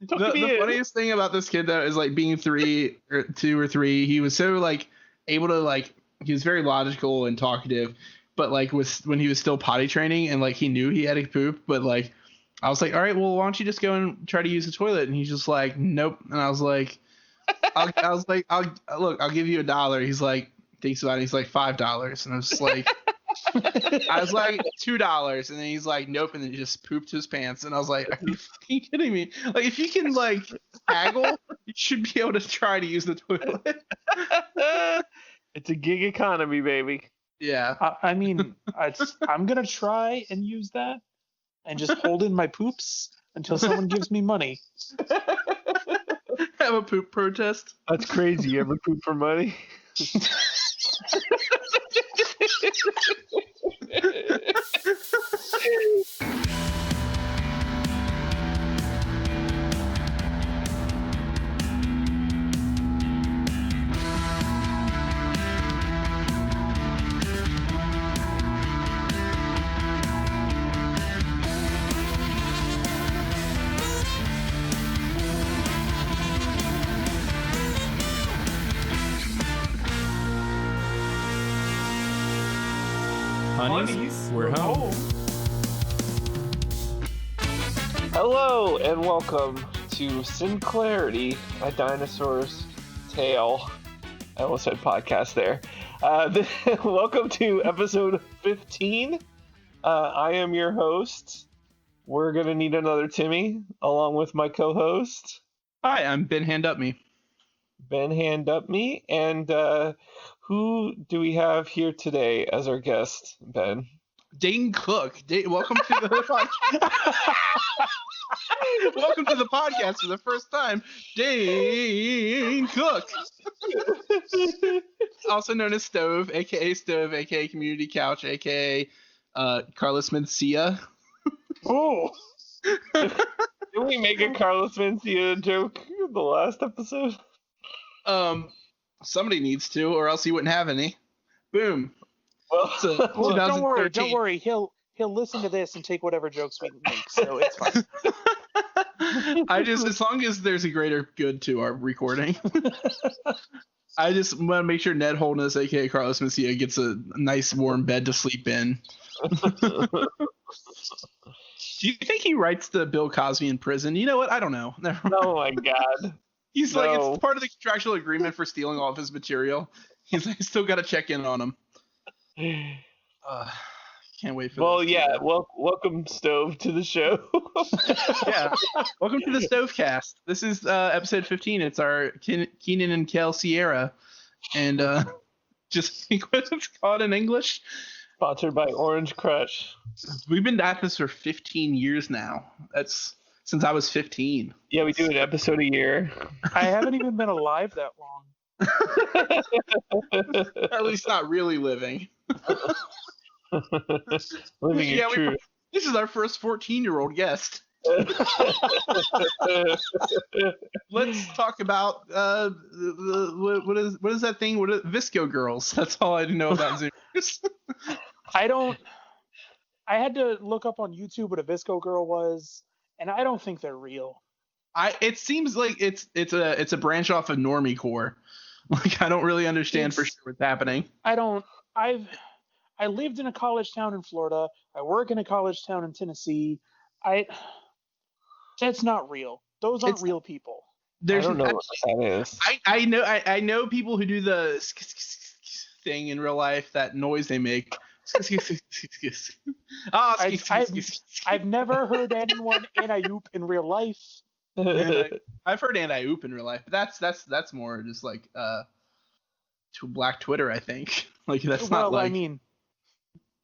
The funniest thing about this kid though is like being 3 or 2 or 3, he was so like able to like, he was very logical and talkative, but like when he was still potty training and like he knew he had to poop, but like I was like, all right, well, why don't you just go and try to use the toilet? And he's just like, nope. And I was like, I'll give you $1. He's like, thinks about it. He's like $5. And I was just like, I was like $2. And then he's like, nope. And then he just pooped his pants. And I was like, are you fucking kidding me? Like, if you can like haggle, you should be able to try to use the toilet. It's a gig economy, baby. Yeah. I mean, I'm going to try and use that and just hold in my poops until someone gives me money. Have a poop protest. That's crazy. You ever poop for money? Honeys, we're home. Hello and welcome to Sinclairity A Dinosaurs Tale. I almost said podcast there. Welcome to episode 15. I am your host. We're going to need another Timmy along with my co-host. Hi, I'm Ben Handupme. Ben Handupme. And who do we have here today as our guest, Ben? Dane Cook. Welcome to the podcast. Welcome to the podcast for the first time, Dane Cook. Also known as Stove, aka Community Couch, aka Carlos Mencia. Oh! Did we make a Carlos Mencia joke in the last episode? Somebody needs to, or else he wouldn't have any. Boom. Well, don't worry. He'll listen to this and take whatever jokes we make, so it's fine. As long as there's a greater good to our recording. I just want to make sure Ned Holness, aka Carlos Mencia, gets a nice warm bed to sleep in. Do you think he writes the Bill Cosby in prison? You know what? I don't know. Oh my god. He's like, it's part of the contractual agreement for stealing all of his material. He's like, I still got to check in on him. Can't wait for this. Yeah. Welcome, Stove, to the show. Yeah. Welcome to the Stovecast. This is episode 15. It's our Keenan and Kel Sierra. And just think what it's called in English. Sponsored by Orange Crush. We've been at this for 15 years now. That's since I was 15. Yeah, we do an episode a year. I haven't even been alive that long. At least not really living. Living is true. This is our first 14-year-old guest. Let's talk about what is that thing? What is Visco Girls? That's all I know about Zoomers. I had to look up on YouTube what a Visco Girl was, and I don't think they're real. It seems like it's a branch off of Normie Core. Like, I don't really understand for sure what's happening. I lived in a college town in Florida. I work in a college town in Tennessee. That's not real. Those aren't real people. I don't know what that is. I know people who do the thing in real life, that noise they make. I've never heard anyone anti-oop in real life. I've heard anti-oop in real life, but that's more just like to Black Twitter, I think. Like that's not like. I mean,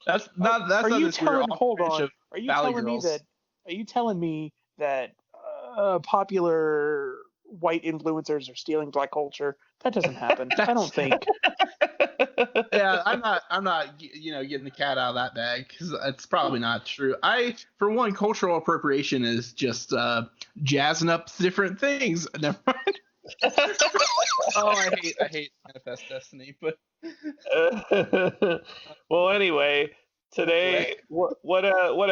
that's not. That's not this weird. Hold on. Are you telling me that popular white influencers are stealing Black culture? That doesn't happen. I don't think. Yeah, I'm not, getting the cat out of that bag because it's probably not true. For one, cultural appropriation is just jazzing up different things. Never mind. Oh, I hate Manifest Destiny, but. Well, anyway, Today, what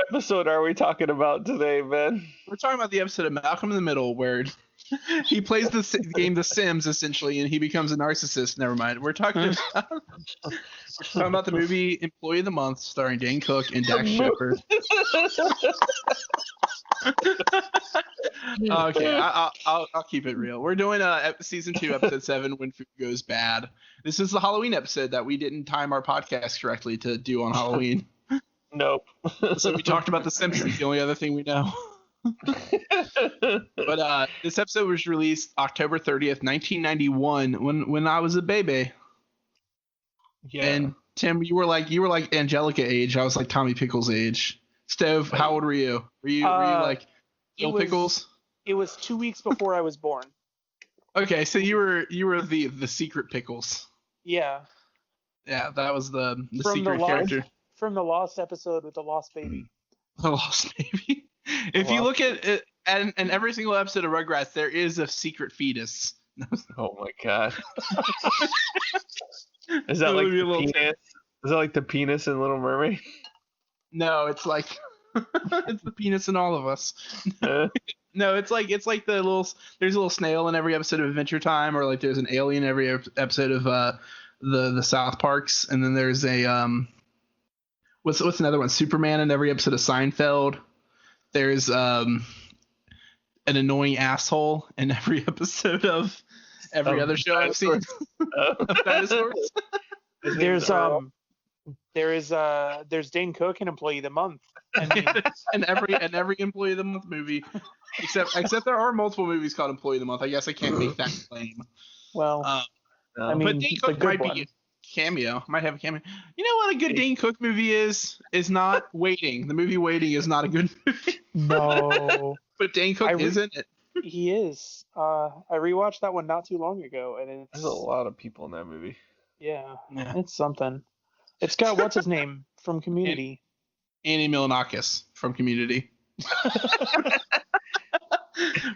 episode are we talking about today, Ben? We're talking about the episode of Malcolm in the Middle where he plays the game The Sims essentially, and he becomes a narcissist. Never mind. We're talking about the movie Employee of the Month, starring Dane Cook and Dax Shepard. Okay, I'll keep it real. We're doing season 2, episode 7, When Food Goes Bad. This is the Halloween episode that we didn't time our podcast correctly to do on Halloween. Nope. So we talked about The Simpsons, the only other thing we know. But this episode was released October 30th, 1991, when I was a baby. Yeah. And Tim, you were like Angelica age. I was like Tommy Pickles age. Stove, how old were you? Were you like Bill Pickles? It was 2 weeks before I was born. Okay, so you were the secret Pickles. Yeah. Yeah, that was the From secret character. From the Lost episode with the Lost Baby. The Lost Baby. If you look at it, and every single episode of Rugrats, there is a secret fetus. Oh my god. Is that like the penis? Is that like the penis in Little Mermaid? No, it's like it's the penis in all of us. No, it's like the there's a little snail in every episode of Adventure Time, or like there's an alien in every episode of the South Parks, and then there's a what's another one? Superman in every episode of Seinfeld. There's an annoying asshole in every episode of every other show I've seen. Of Dinosaurs. There's Dane Cook in Employee of the Month. and every Employee of the Month movie, except there are multiple movies called Employee of the Month. I guess I can't make that claim. Well, I mean, but Dane Cook might be a cameo. Might have a cameo. You know what a good Dane Cook movie is? Is not Waiting. The movie Waiting is not a good movie. No. But Dane Cook isn't it? He is. I rewatched that one not too long ago, and there's a lot of people in that movie. Yeah. It's something. It's got what's his name from Community. Annie Milonakis from Community.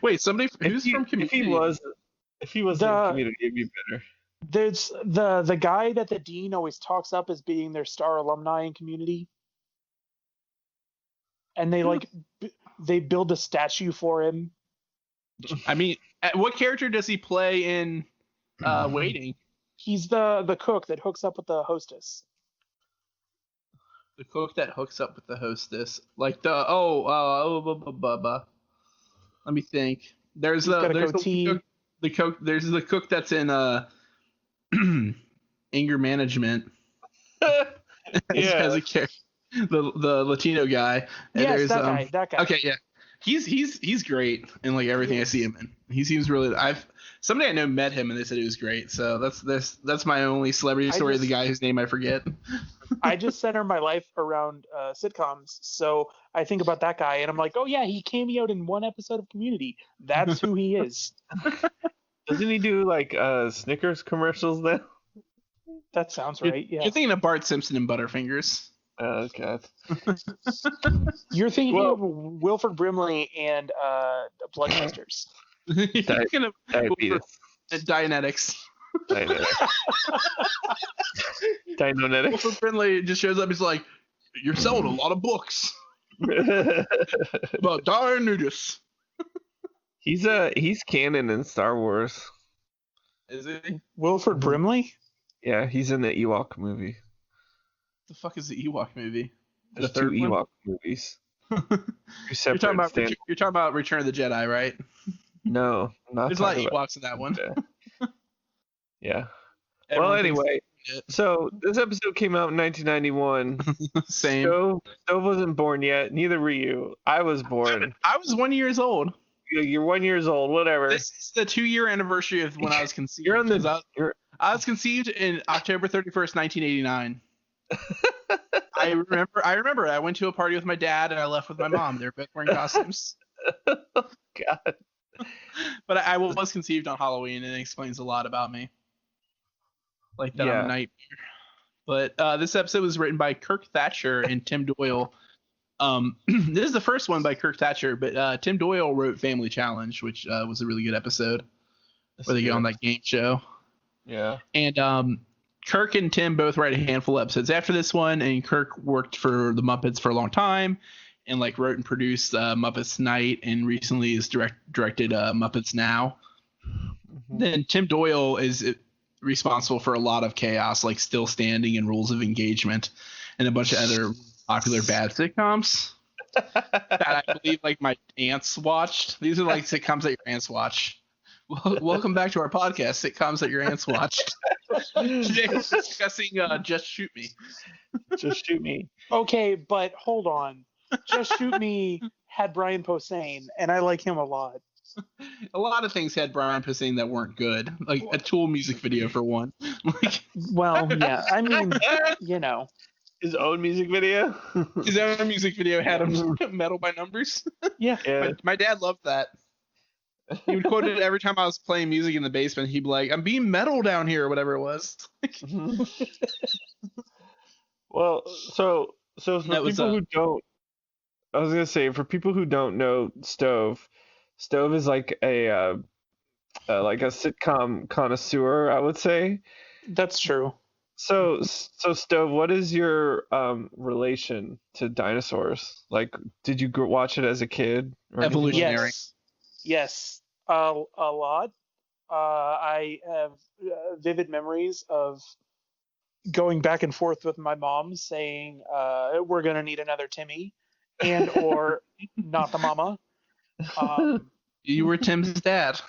Wait, somebody who's from Community? If he was in Community, it'd be better. There's the guy that the dean always talks up as being their star alumni in Community, and they build a statue for him. I mean, what character does he play in Waiting? He's the cook that hooks up with the hostess. The cook that hooks up with the hostess, like let me think. There's the cook that's in Anger Management. As a character, the Latino guy. And yes, that guy. Okay, yeah, he's great in like everything I see him in. He seems really. Somebody I know met him and they said he was great. So that's my only celebrity story of the guy whose name I forget. I just center my life around sitcoms, so I think about that guy and I'm like, oh yeah, he cameoed in one episode of Community. That's who he is. Doesn't he do like Snickers commercials then? That sounds right. Yeah. You're thinking of Bart Simpson and Butterfingers. Oh god. You're thinking of Wilford Brimley and Bloodbusters. You're thinking of Dianetics. Dinonetics. Wilford Brimley just shows up. He's like, "You're selling a lot of books about Dianetics." He's canon in Star Wars. Is he? Wilford Brimley? Yeah, he's in the Ewok movie. The fuck is the Ewok movie? There's two Ewok movies. You're talking about Return of the Jedi, right? No, not. There's a lot of Ewoks in that one. Yeah. Well, anyway, so this episode came out in 1991. Same. Stove wasn't born yet. Neither were you. I was born. I was 1 year old. You're 1 year old. Whatever. This is the 2-year anniversary of when I was conceived. I was conceived in October 31st, 1989. I remember. I went to a party with my dad and I left with my mom. They're both wearing costumes. God. But I was conceived on Halloween, and it explains a lot about me. Like that I'm a nightmare. But this episode was written by Kirk Thatcher and Tim Doyle. This is the first one by Kirk Thatcher, but Tim Doyle wrote Family Challenge, which was a really good episode where they get on that game show. Yeah. And Kirk and Tim both write a handful of episodes after this one, and Kirk worked for the Muppets for a long time, and like wrote and produced Muppets Tonight, and recently is directed Muppets Now. Mm-hmm. Then Tim Doyle is responsible for a lot of chaos, like Still Standing and Rules of Engagement, and a bunch of other popular bad sitcoms that I believe like my aunts watched. These are like sitcoms that your aunts watch. Welcome back to our podcast, sitcoms that your aunts watched. Today we're discussing Just Shoot Me. Just Shoot Me. Okay, but hold on. Just Shoot Me had Brian Posehn, and I like him a lot. A lot of things had Brian Posehn that weren't good, like a Tool music video for one. Well, yeah, I mean, you know. His own music video? His own music video had him metal by numbers. Yeah. My dad loved that. He would quote it every time I was playing music in the basement. He'd be like, I'm being metal down here, or whatever it was. Well, so for people who don't, I was going to say, for people who don't know Stove is like a sitcom connoisseur, I would say. That's true. So Stove, what is your relation to dinosaurs? Like, did you watch it as a kid? Evolutionary. Yes, a lot. I have vivid memories of going back and forth with my mom saying, we're going to need another Timmy, and or not the mama. You were Tim's dad.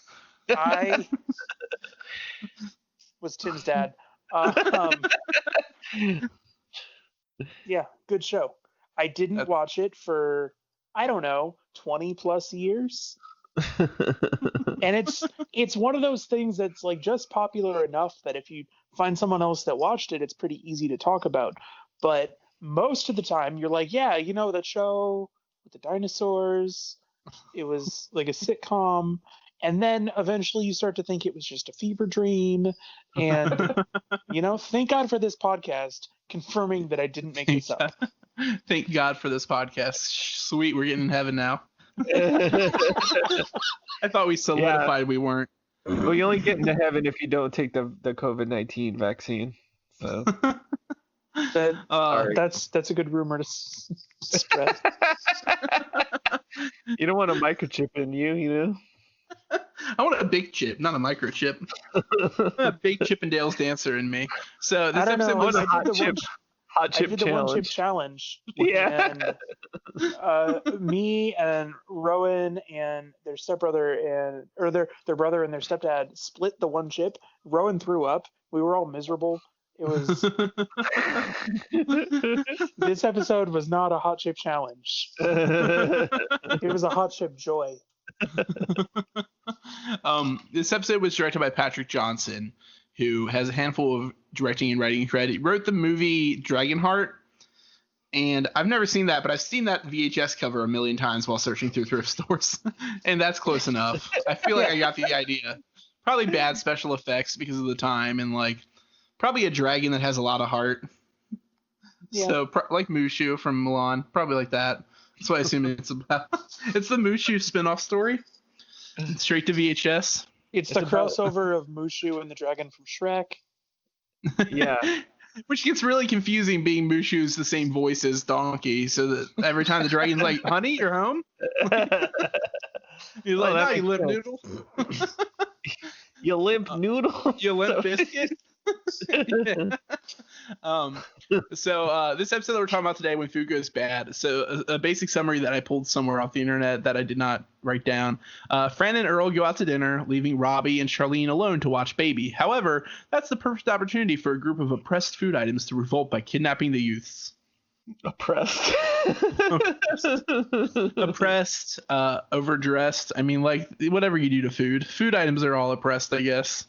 I was Tim's dad. Yeah, good show. I didn't watch it for, I don't know, 20 plus years. And it's one of those things that's like just popular enough that if you find someone else that watched it, it's pretty easy to talk about. But most of the time you're like, yeah, you know, that show with the dinosaurs, it was like a sitcom. And then eventually you start to think it was just a fever dream. And, you know, thank God for this podcast confirming that I didn't make this up. Thank God for this podcast. Sweet, we're getting in heaven now. I thought we solidified we weren't. Well, you only get into heaven if you don't take the COVID-19 vaccine. So that's a good rumor to spread. You don't want a microchip in you, you know? I want a big chip, not a microchip. A big Chippendales dancer in me. So this episode was a hot chip challenge. The one chip challenge. Yeah. And me and Rowan and their stepbrother their brother and their stepdad split the one chip. Rowan threw up. We were all miserable. It was this episode was not a hot chip challenge. It was a hot chip joy. This episode was directed by Patrick Johnson, who has a handful of directing and writing credit. He wrote the movie Dragonheart, and I've never seen that, but I've seen that VHS cover a million times while searching through thrift stores, and that's close enough. I feel like I got the idea. Probably bad special effects because of the time, and like probably a dragon that has a lot of heart. Yeah. So like Mushu from Mulan, probably like that. That's what I assume it's about. It's the Mushu spin-off story. Straight to VHS. It's the crossover of Mushu and the dragon from Shrek. Yeah. Which gets really confusing being Mushu's the same voice as Donkey, so that every time the dragon's like, honey, you're home? He's like, no, you limp noodle. You limp noodle? You limp biscuit? Yeah. So this episode that we're talking about today, When Food Goes Bad. So a basic summary that I pulled somewhere off the internet that I did not write down. Fran and Earl go out to dinner, leaving Robbie and Charlene alone to watch Baby. However, that's the perfect opportunity for a group of oppressed food items to revolt by kidnapping the youths. Oppressed, overdressed. I mean, like, whatever you do to food items are all oppressed, I guess.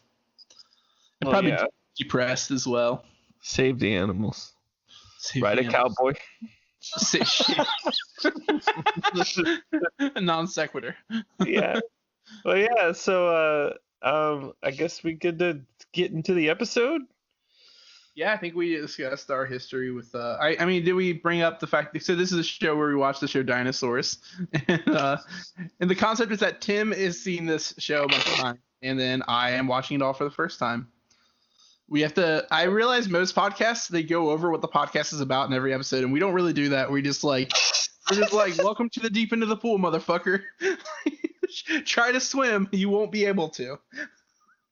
And probably depressed as well. Save the animals. Ride a cowboy. A non sequitur. Yeah. Well, yeah. So, I guess we get to get into the episode. Yeah, I think we discussed our history with. I mean, did we bring up the fact? So this is a show where we watch the show Dinosaurs, and the concept is that Tim is seeing this show a bunch of times, and then I am watching it all for the first time. We have to. I realize most podcasts they go over what the podcast is about in every episode, and we don't really do that. We're just like, welcome to the deep end of the pool, motherfucker. Try to swim, you won't be able to.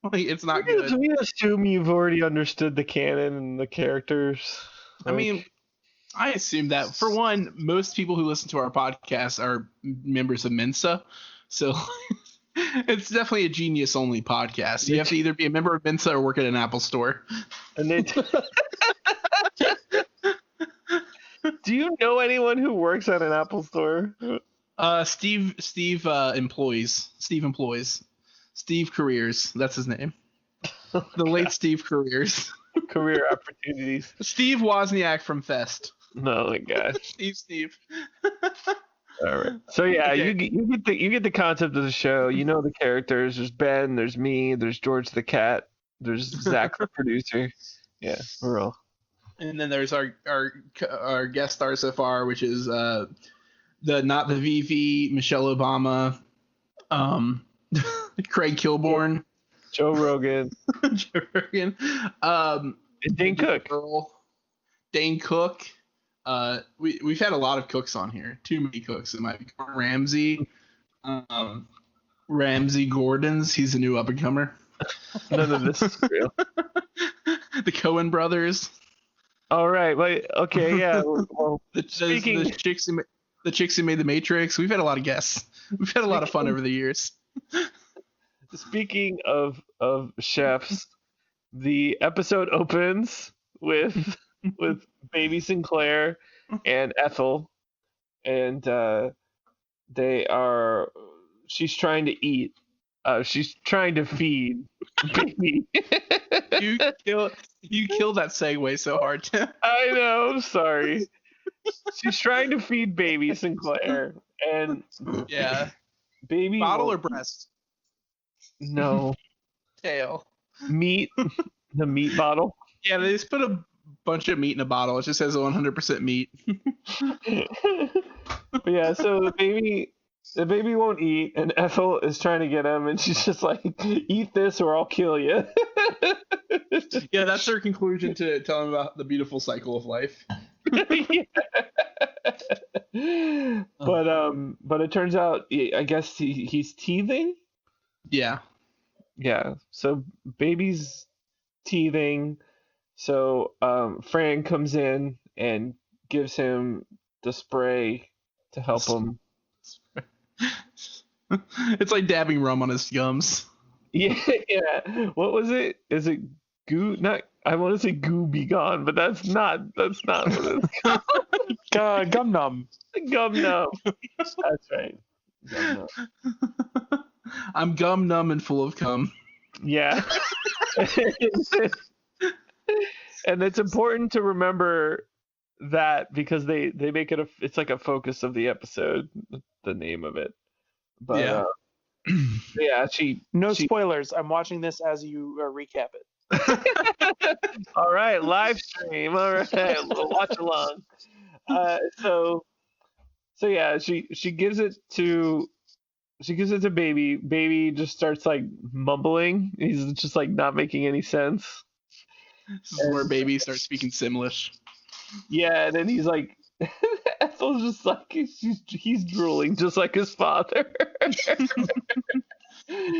Like, it's not good. We assume you've already understood the canon and the characters. I mean, I assume that for one, most people who listen to our podcast are members of Mencia, so. It's definitely a genius-only podcast. You have to either be a member of Mencia or work at an Apple store. And they do you know anyone who works at an Apple store? Steve employs. Steve Careers. That's his name. The late Steve Careers. Career opportunities. Steve Wozniak from Fest. No, my God. Steve. All right. So yeah, Okay. you get the concept of the show. You know the characters. There's Ben. There's me. There's George the cat. There's Zach the producer. Yeah, we're all. And then there's our guest star so far, which is not the VV, Michelle Obama, Craig Kilborn, Joe Rogan, Joe Rogan, and Dane Cook. Dane Cook. We've had a lot of cooks on here. Too many cooks. It might be Ramsey. Ramsey Gordon's. He's a new up and comer. None of this is real. The Coen brothers. All right. Wait. Okay. Yeah. Well, The chicks who made the Matrix. We've had a lot of guests. We've had a lot of fun over the years. Speaking of chefs, the episode opens with baby Sinclair and Ethel, and she's trying to eat. She's trying to feed baby. You killed that segue so hard, Tim. I know. I'm sorry. She's trying to feed baby Sinclair, and Yeah. baby Bottle or breast? no Tail. meat. The meat bottle. Yeah, they just put a bunch of meat in a bottle. It just says 100% meat. But yeah, so the baby won't eat, and Ethel is trying to get him, and she's just like, "Eat this, or I'll kill you." Yeah, that's her conclusion to tell him about the beautiful cycle of life. But it turns out, I guess he's teething. Yeah. Yeah. So baby's teething. So Fran comes in and gives him the spray to help him. It's like dabbing rum on his gums. Yeah. What was it? Is it goo? Not. I want to say goo be gone, but that's not what it's called. Gum numb. Gum numb. That's right. Gum numb. I'm gum numb and full of cum. Yeah. And it's important to remember that because they make it it's like a focus of the episode, the name of it. But Yeah. yeah, No spoilers. I'm watching this as you recap it. all right, live stream. All right, we'll watch along. So yeah, she gives it to baby. Baby just starts like mumbling. He's just like not making any sense. This is where baby starts speaking Simlish. Yeah, and then he's like, Ethel's just like he's drooling just like his father.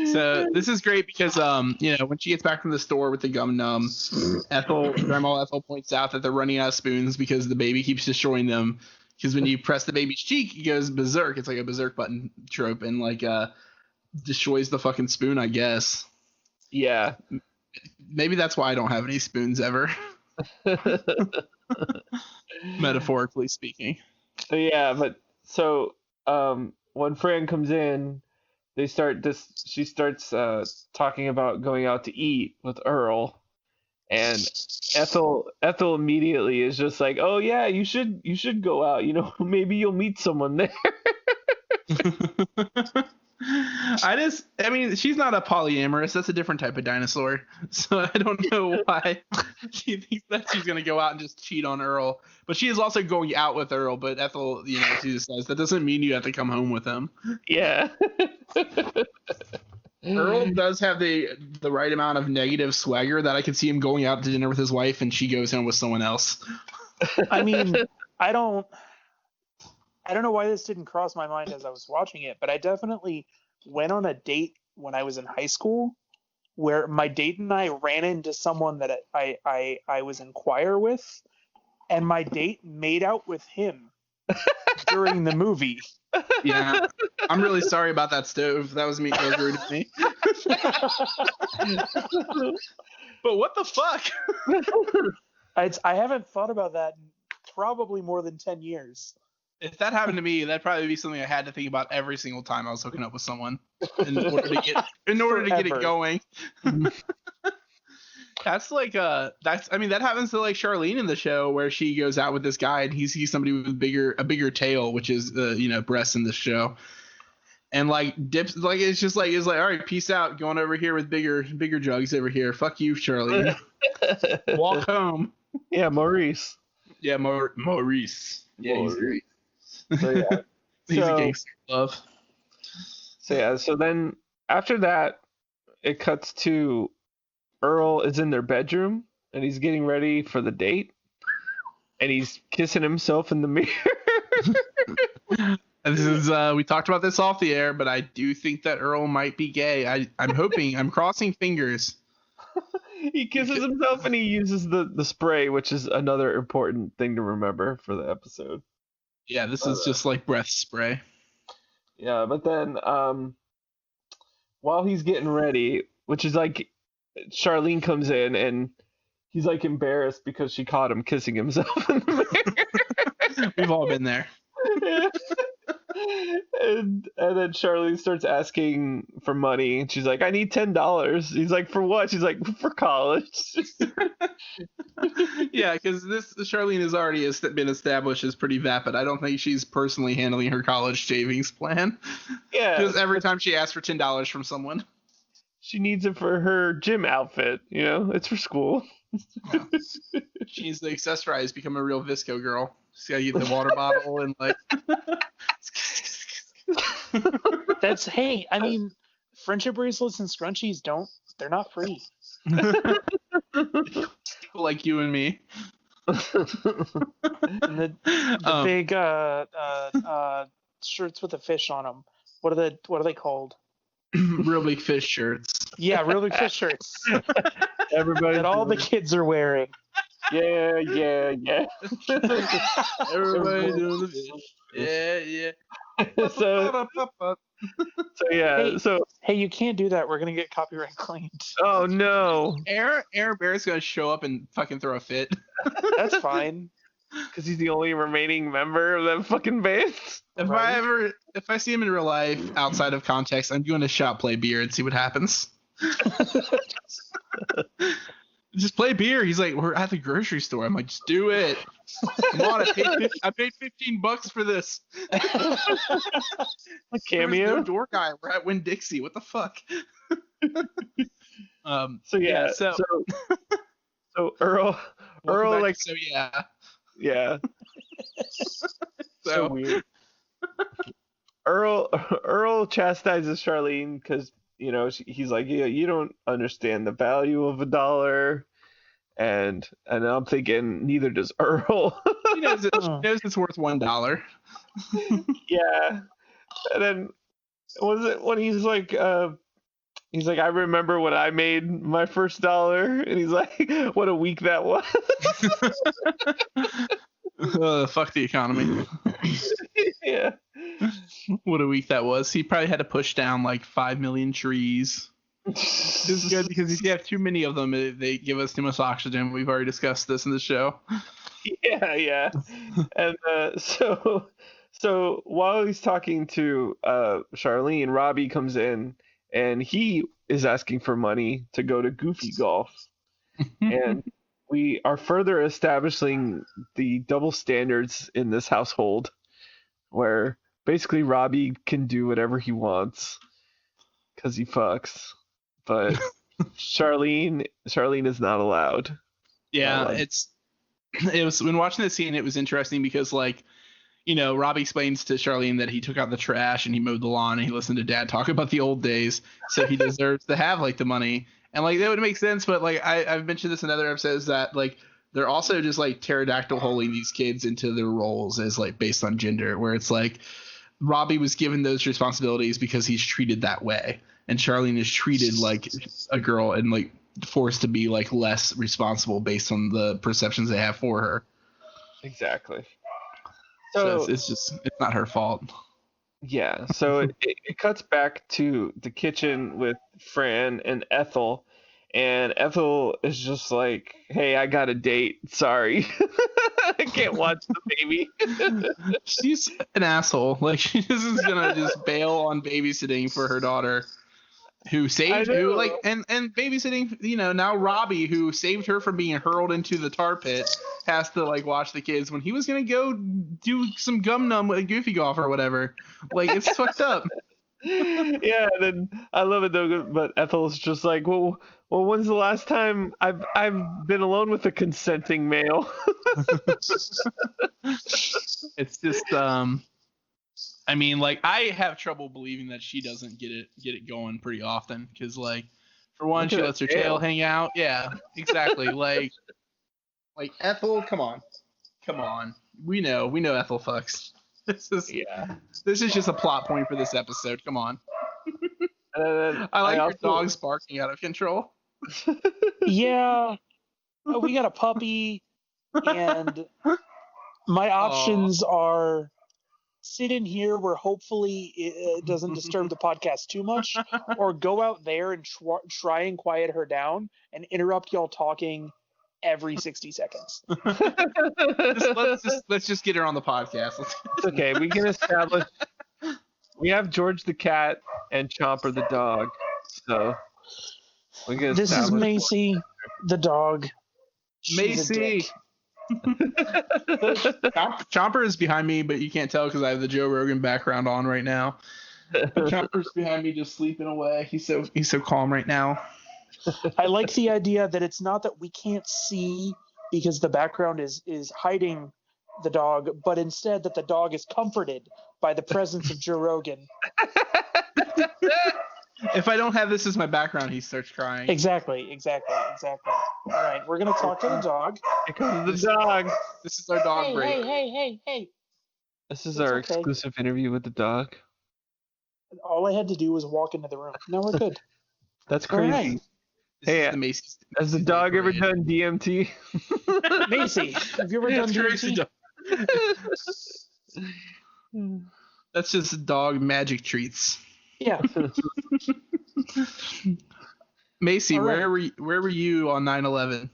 So this is great because when she gets back from the store with the gum numb, Grandma Ethel points out that they're running out of spoons because the baby keeps destroying them. Because when you press the baby's cheek, he goes berserk. It's like a berserk button trope, and like destroys the fucking spoon, I guess. Yeah. Maybe that's why I don't have any spoons ever. Metaphorically speaking. So yeah, but when Fran comes in, she starts talking about going out to eat with Earl, and Ethel immediately is just like, "Oh yeah, you should go out. Maybe you'll meet someone there." I mean, she's not a polyamorous. That's a different type of dinosaur. So I don't know why she thinks that she's going to go out and just cheat on Earl. But she is also going out with Earl. But Ethel, she just says, that doesn't mean you have to come home with him. Yeah. Earl does have the the right amount of negative swagger that I could see him going out to dinner with his wife and she goes in with someone else. I mean, I don't know why this didn't cross my mind as I was watching it, but I definitely went on a date when I was in high school where my date and I ran into someone that I was in choir with, and my date made out with him during the movie. Yeah, I'm really sorry about that, Stove. That was me. That was rude of me. But what the fuck? I haven't thought about that in probably more than 10 years. If that happened to me, that'd probably be something I had to think about every single time I was hooking up with someone in order to get it going. That's like that happens to like Charlene in the show where she goes out with this guy and he sees somebody with a bigger tail, which is breasts in this show, and like dips like it's like all right, peace out, going over here with bigger jugs over here. Fuck you, Charlene. Walk home. Yeah, Maurice. Yeah, Maurice. Yeah, he's great. So yeah, he's a gangster love. So yeah, so then after that, it cuts to Earl is in their bedroom and he's getting ready for the date, and he's kissing himself in the mirror. This is we talked about this off the air, but I do think that Earl might be gay. I'm crossing fingers. He kisses himself and he uses the spray, which is another important thing to remember for the episode. Yeah, this is just like breath spray. Yeah, but then while he's getting ready, which is like Charlene comes in and he's like embarrassed because she caught him kissing himself in the mirror. We've all been there. And then Charlene starts asking for money, and she's like, "I need $10." He's like, "For what?" She's like, "For college." Yeah, because Charlene has already been established as pretty vapid. I don't think she's personally handling her college savings plan. Yeah, just every time she asks for $10 from someone, she needs it for her gym outfit. It's for school. Yeah. She needs to accessorize, become a real Visco girl. She's gotta get the water bottle and like. Hey, I mean, friendship bracelets and scrunchies they're not free. People like you and me. And the big shirts with a fish on them. What are they called? Real big fish shirts. Yeah, real big fish shirts. Everybody. That all the kids are wearing. Yeah. Everybody doing the fish. Yeah. So yeah. Hey, you can't do that. We're gonna get copyright claimed. Oh no. Aaron Bear's gonna show up and fucking throw a fit. That's fine. Because he's the only remaining member of that fucking band. If I see him in real life outside of context, I'm going to shout play beer and see what happens. Just play beer. He's like, we're at the grocery store. I'm like, just do it. Come on, I paid $15 for this. A cameo? No door guy. We're at Winn-Dixie. What the fuck? So Earl like so yeah. Yeah. So weird. Earl chastises Charlene because he's like, yeah, you don't understand the value of $1, and I'm thinking neither does Earl. He knows it's worth $1. Yeah, and then was it when he's like, I remember when I made my first $1, and he's like, what a week that was. Fuck the economy. Yeah. What a week that was. He probably had to push down like 5 million trees. This is good because if you have too many of them, they give us too much oxygen. We've already discussed this in the show. Yeah. And so while he's talking to Charlene, Robbie comes in and he is asking for money to go to Goofy Golf. And we are further establishing the double standards in this household, where basically Robbie can do whatever he wants because he fucks, but Charlene is not allowed. Yeah, it was when watching this scene, it was interesting because Robbie explains to Charlene that he took out the trash and he mowed the lawn and he listened to Dad talk about the old days, so he deserves to have like the money. And like that would make sense, but like I've mentioned this in other episodes that like they're also just like pterodactyl holing these kids into their roles as like based on gender, where it's like Robbie was given those responsibilities because he's treated that way, and Charlene is treated like a girl and like forced to be like less responsible based on the perceptions they have for her. Exactly. So it's not her fault. Yeah, so it cuts back to the kitchen with Fran and Ethel, and Ethel is just like, hey, I got a date. Sorry. I can't watch the baby. She's an asshole. Like, she just is going to just bail on babysitting for her daughter. Who saved who like and babysitting, you know, now Robbie, who saved her from being hurled into the tar pit, has to like watch the kids when he was gonna go do some gum numb with Goofy Golf or whatever. Like, it's fucked up. Yeah, and then I love it though, but Ethel's just like, well, when's the last time I've been alone with a consenting male? It's just I mean, like, I have trouble believing that she doesn't get it going pretty often, because, like, for one, she lets her tail hang out. Yeah, exactly. like Ethel, come on, we know Ethel fucks. This is just a plot point for this episode. Come on. I like your dogs barking out of control. Yeah, we got a puppy, and my options are sit in here where hopefully it doesn't disturb the podcast too much, or go out there and try and quiet her down and interrupt y'all talking every 60 seconds. Let's just get her on the podcast. It's okay. We can establish we have George the cat and Chomper the dog. So we can this is Macy the dog. Macy. Chomper is behind me, but you can't tell because I have the Joe Rogan background on right now. Chomper's behind me, just sleeping away. He's so calm right now. I like the idea that it's not that we can't see because the background is hiding the dog, but instead that the dog is comforted by the presence of Joe Rogan. If I don't have this as my background, he starts crying. Exactly. All right, we're going to talk to the dog. Here comes the dog. This is our dog break. Hey. This is our exclusive interview with the dog. All I had to do was walk into the room. Now we're good. That's crazy. Right. Hey, has the dog ever done DMT? Macy, have you ever done DMT? That's just dog magic treats. Yeah. Macy, right. where were you on 9/11?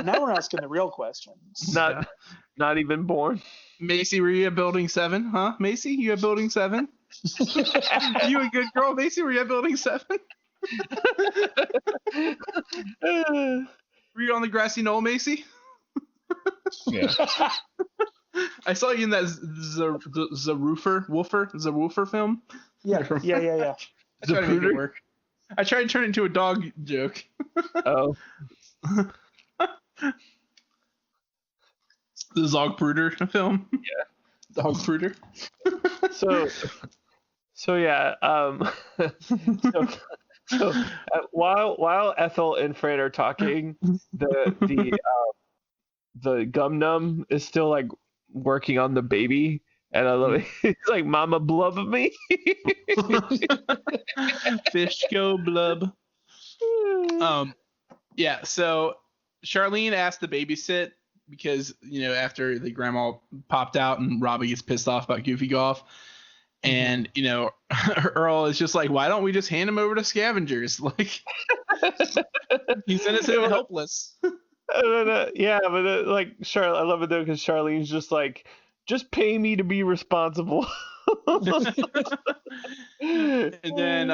Now we're asking the real questions. Not even born. Macy, were you at Building 7? Huh? Macy, you at Building 7? You a good girl, Macy? Were you at Building 7? Were you on the grassy knoll, Macy? Yeah. I saw you in that Woofer film. Yeah. I tried to make it work. I tried to turn it into a dog joke. Oh. The Zogbrüder film. Yeah. Zogbrüder. So yeah. So while Ethel and Fran are talking, the Gum Numb is still like working on the baby, and I love it. It's like, "Mama blub me." Fish go blub. Yeah. So Charlene asked to babysit because, you know, after the grandma popped out and Robbie gets pissed off about Goofy Golf. And, you know, Earl is just like, why don't we just hand him over to scavengers? Like, he's innocent and helpless. Yeah, but like, Charlotte, I love it though, because Charlene's just like, just pay me to be responsible. And then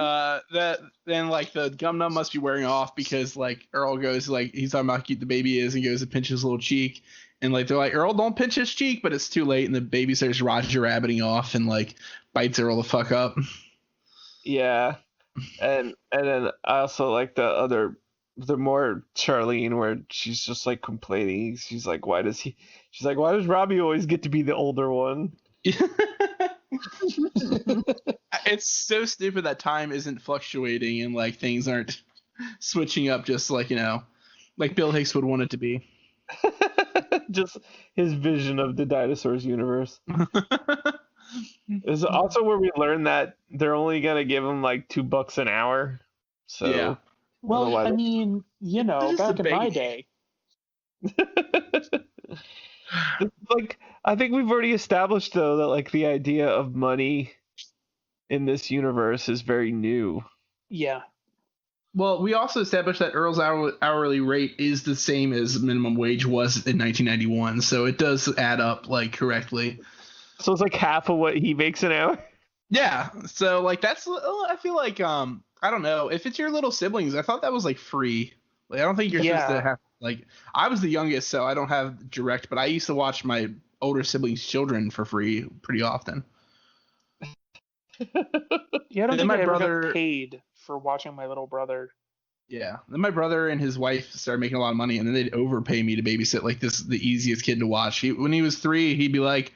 then like the Gum Numb must be wearing off because like Earl goes, like, he's talking about how cute the baby is, and goes to pinch his little cheek, and like they're like, Earl, don't pinch his cheek, but it's too late, and the baby starts Roger Rabbiting off and like bites Earl the fuck up. Yeah, and then I also like the more Charlene, where she's just like complaining. She's like, why does Robbie always get to be the older one? It's so stupid that time isn't fluctuating and like things aren't switching up just like like Bill Hicks would want it to be. Just his vision of the dinosaurs universe. Is also where we learn that they're only gonna give him like $2 an hour. So yeah. Well, I mean, back in my day. Like, I think we've already established though that like the idea of money in this universe is very new. Yeah. Well, we also established that Earl's hourly rate is the same as minimum wage was in 1991, so it does add up like correctly. So it's like half of what he makes an hour. Yeah. So like that's I feel like I don't know if it's your little siblings. I thought that was like free. Like I don't think you're supposed to have like I was the youngest, so I don't have direct, but I used to watch my older siblings' children for free pretty often. Yeah, I don't think I ever got paid for watching my little brother. Yeah. Then my brother and his wife started making a lot of money, and then they'd overpay me to babysit like the easiest kid to watch. When he was 3, it'd be like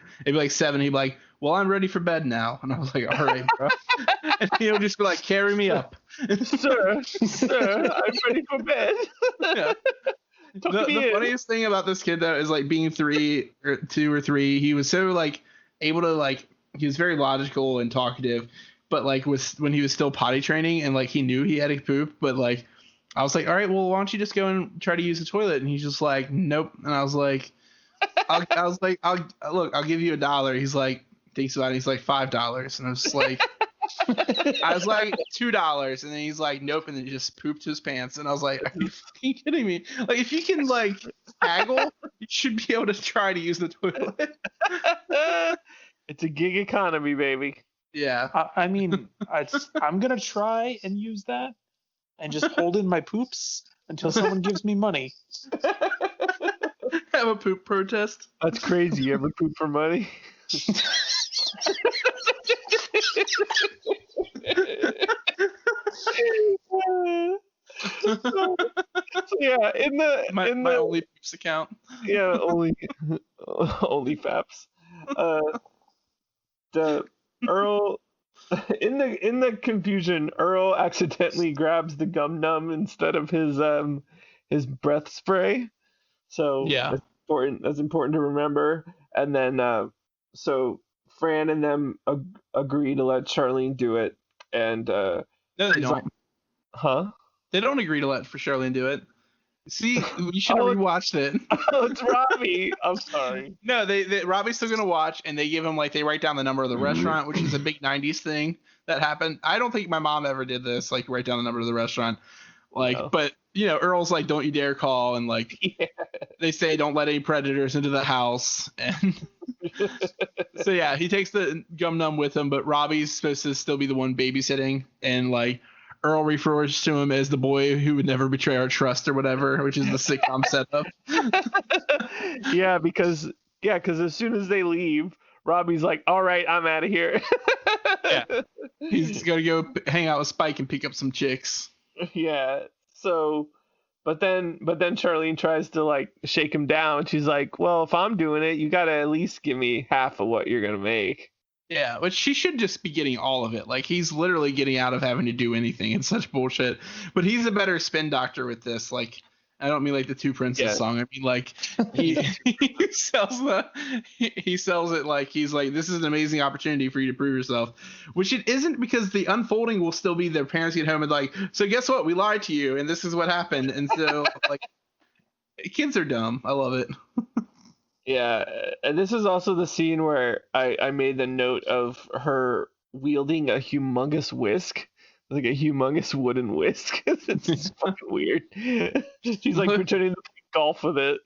7. He'd be like, "Well, I'm ready for bed now," and I was like, "All right, bro." And he'll just be like, "Carry me up, sir. I'm ready for bed." Yeah. The funniest thing about this kid though is like being 2 or 3, he was so like able to like he was very logical and talkative, but like when he was still potty training and like he knew he had to poop, but like I was like, all right, well, why don't you just go and try to use the toilet? And he's just like, nope. And I was like, I'll give you $1. He's like, thinks about it. He's like $5. And I was just like, I was like $2. And then he's like, nope. And then he just pooped his pants. And I was like, are you fucking kidding me? Like, if you can like haggle, you should be able to try to use the toilet. It's a gig economy, baby. Yeah. I mean, I'm going to try and use that and just hold in my poops until someone gives me money. Have a poop protest. That's crazy. You ever poop for money? Yeah, in my only poops account. Yeah, only faps. The Earl in the confusion, Earl accidentally grabs the gum numb instead of his breath spray. So yeah, that's important to remember. And then so Fran and them agree to let Charlene do it. And no, they don't. Like, huh? They don't agree to let Charlene do it. See, you should have rewatched it. Oh, it's Robbie. I'm sorry. No, they Robbie's still gonna watch, and they give him like they write down the number of the restaurant, which is a big '90s thing that happened. I don't think my mom ever did this, like write down the number of the restaurant. Like, no. But Earl's like, don't you dare call, and like they say don't let any predators into the house, and so yeah, he takes the gum numb with him, but Robbie's supposed to still be the one babysitting, and like Earl refers to him as the boy who would never betray our trust or whatever, which is the sitcom setup. Yeah, because as soon as they leave, Robbie's like, all right, I'm out of here. Yeah, he's gonna go hang out with Spike and pick up some chicks. Yeah. So, but then Charlene tries to like shake him down. She's like, well, if I'm doing it, you gotta at least give me half of what you're gonna make. Yeah, but she should just be getting all of it. Like, he's literally getting out of having to do anything. It's such bullshit. But he's a better spin doctor with this. Like, I don't mean like the Two Princes song. I mean like he sells it like he's like, this is an amazing opportunity for you to prove yourself, which it isn't, because the unfolding will still be their parents get home and like, so guess what? We lied to you and this is what happened. And so like, kids are dumb. I love it. Yeah, and this is also the scene where I made the note of her wielding a humongous whisk, like a humongous wooden whisk. It's fucking weird. She's like pretending to play golf with it.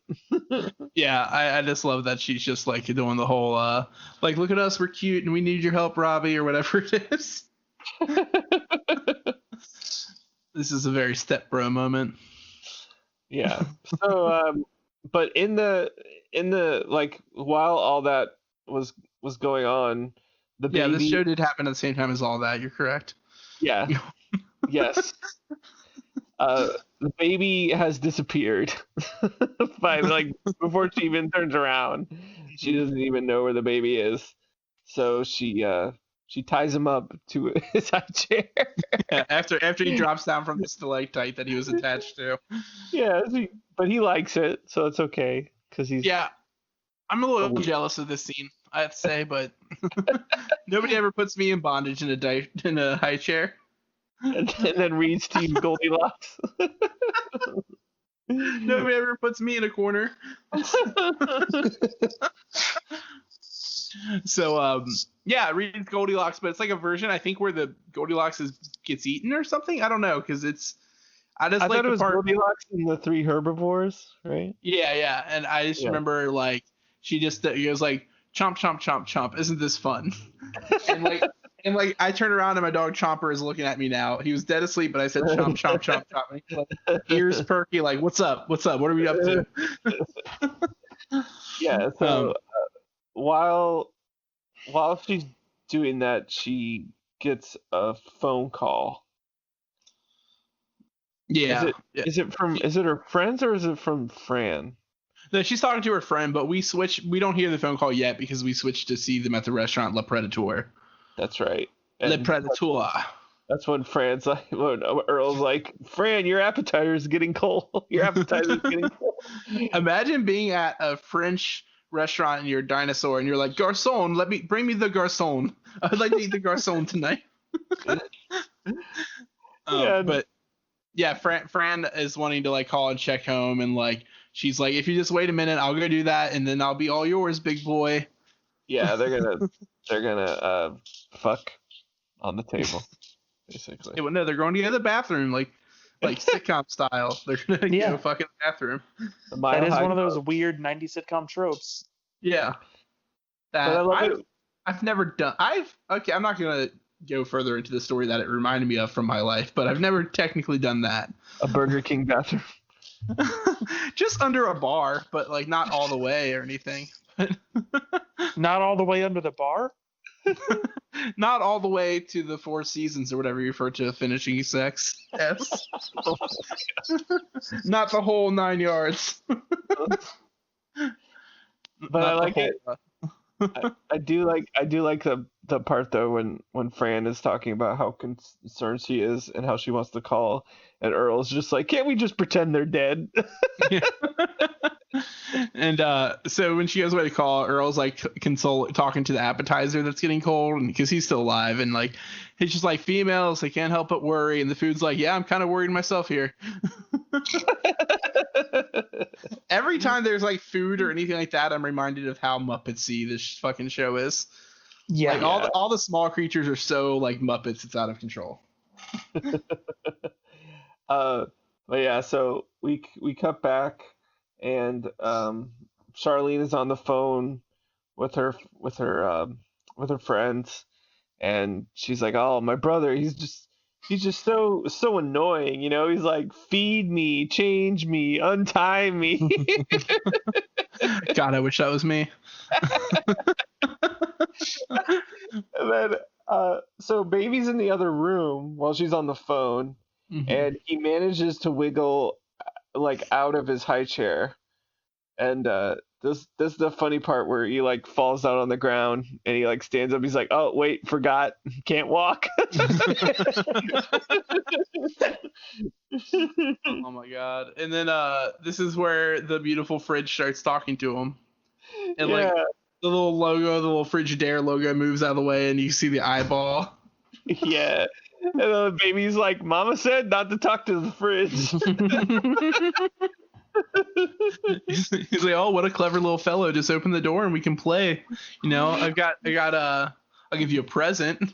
Yeah, I just love that she's just like doing the whole like, look at us, we're cute and we need your help, Robbie, or whatever it is. This is a very stepbro moment. Yeah. So but in the like, while all that was going on, the baby... Yeah, this show did happen at the same time as all that. You're correct. Yeah. Yes. The baby has disappeared. By like, before she even turns around, she doesn't even know where the baby is. So she she ties him up to his high chair. Yeah, after he drops down from the stalactite that he was attached to. Yeah, but he likes it, so it's okay because he's. Yeah, I'm a little jealous of this scene, I have to say, but nobody ever puts me in bondage in a high chair. And then reads to you Goldilocks. Nobody ever puts me in a corner. So yeah, read Goldilocks, but it's like a version I think where the Goldilocks gets eaten or something. I don't know because I thought it was Goldilocks and the three herbivores, right? Yeah, and I just remember like she just goes like chomp chomp chomp chomp. Isn't this fun? and like I turn around and my dog Chomper is looking at me now. He was dead asleep, but I said chomp chomp chomp chomp. And he's like, ears perky, like what's up? What are we up to? Yeah. So while she's doing that, she gets a phone call. Yeah. Is it her friends or is it from Fran? No, she's talking to her friend, but we don't hear the phone call yet because we switched to see them at the restaurant Le Predator. That's right. Le Predator. That's when Earl's like, Fran, your appetizer is getting cold. Your appetizer is getting cold. Imagine being at a French restaurant and you're a dinosaur and you're like, Garçon, bring me the garçon. I'd like to eat the garçon tonight. But yeah, Fran is wanting to like call and check home, and like she's like, if you just wait a minute, I'll go do that, and then I'll be all yours, big boy. Yeah, they're gonna fuck on the table, basically. Yeah, well, no, they're going to go to the bathroom, like sitcom style. They're gonna go fuck in the bathroom. That is one of those weird 90s sitcom tropes. Yeah. I've never done. I'm not gonna go further into the story that it reminded me of from my life, but I've never technically done that. A Burger King bathroom. Just under a bar, but like not all the way or anything. Not all the way under the bar? Not all the way to the Four Seasons or whatever you refer to finishing sex. Yes. Not the whole 9 yards. But I like it. I do like the part though when Fran is talking about how concerned she is and how she wants to call, and Earl's just like, can't we just pretend they're dead? Yeah. And so when she goes away to call, Earl's like talking to the appetizer that's getting cold, because he's still alive, and like he's just like, females, they can't help but worry, and the food's like, yeah, I'm kind of worried myself here. Every time there's like food or anything like that, I'm reminded of how Muppetsy this fucking show is. Yeah, like, all the small creatures are so like Muppets, it's out of control. But yeah, so we cut back, and Charlene is on the phone with her friends, and she's like, "Oh, my brother, he's just so annoying, you know. He's like, feed me, change me, untie me." God, I wish that was me. And then so Baby's in the other room while she's on the phone, and he manages to wiggle like out of his high chair, and this is the funny part where he like falls out on the ground and he like stands up. He's like, "Oh wait, forgot, can't walk." Oh my god! And then this is where the beautiful fridge starts talking to him, and like the little logo, the little Frigidaire logo moves out of the way, and you see the eyeball. Yeah, and the Baby's like, "Mama said not to talk to the fridge." He's like, "Oh, what a clever little fellow! Just open the door and we can play. You know, I got I'll give you a present."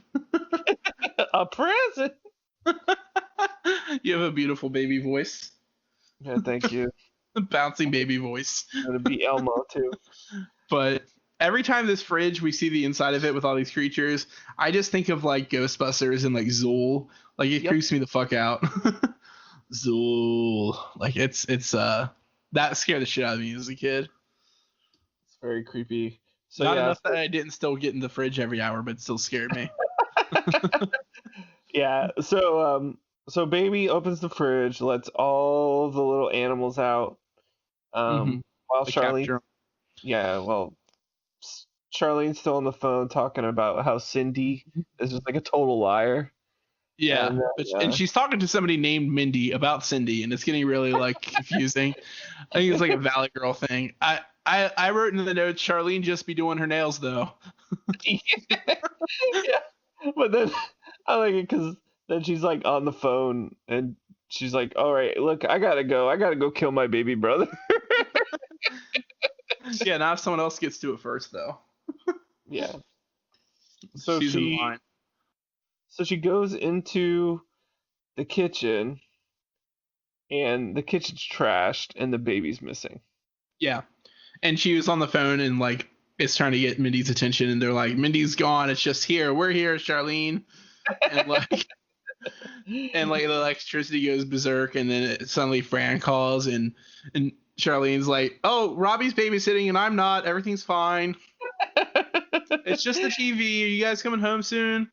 A present. You have a beautiful baby voice. Yeah, thank you. Bouncing baby voice. I'm gonna be Elmo too. But every time this fridge, we see the inside of it with all these creatures, I just think of like Ghostbusters and like Zool. Like it creeps me the fuck out. Zool. Like it's that scared the shit out of me as a kid. It's very creepy. So Not enough that I didn't still get in the fridge every hour, but it still scared me. Yeah. So Baby opens the fridge, lets all the little animals out. While Charlene, Charlene's still on the phone talking about how Cindy is just like a total liar. Yeah, And, and she's talking to somebody named Mindy about Cindy, and it's getting really like confusing. I think it's like a Valley Girl thing. I wrote in the notes, Charlene just be doing her nails though. Yeah. But then I like it because then she's like on the phone and she's like, "All right, look, I gotta go kill my baby brother." Yeah, now if someone else gets to it first though. Yeah. So she's in line. So she goes into the kitchen, and the kitchen's trashed, and the baby's missing. Yeah, and she was on the phone and like is trying to get Mindy's attention, and they're like, "Mindy's gone. It's just here. We're here, Charlene." And like, and like the electricity goes berserk, and then suddenly Fran calls, and Charlene's like, "Oh, Robbie's babysitting, and I'm not. Everything's fine. It's just the TV. Are you guys coming home soon?"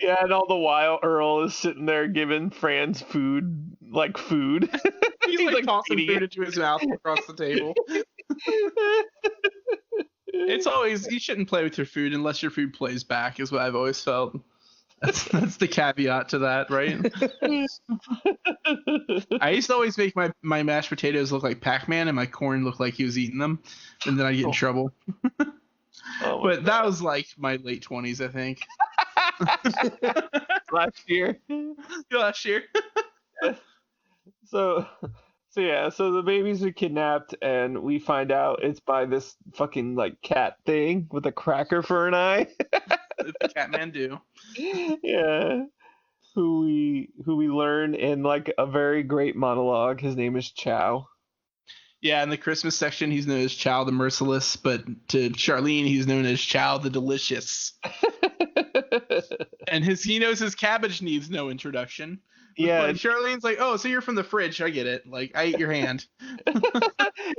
Yeah, and all the while Earl is sitting there giving Fran's food. He's like tossing food into his mouth across the table. It's always, you shouldn't play with your food unless your food plays back, is what I've always felt. That's the caveat to that, right? I used to always make my mashed potatoes look like Pac-Man and my corn look like he was eating them, and then I get in trouble. But that was like my late 20s, I think. Last year. So the babies are kidnapped, and we find out it's by this fucking like cat thing with a cracker for an eye. It's Catmandu. Yeah. Who we learn in like a very great monologue. His name is Chow. Yeah, in the Christmas section, he's known as Chow the Merciless, but to Charlene, he's known as Chow the Delicious. And he knows his cabbage needs no introduction. Yeah. And Charlene's like, "Oh, so you're from the fridge. I get it. Like, I ate your hand."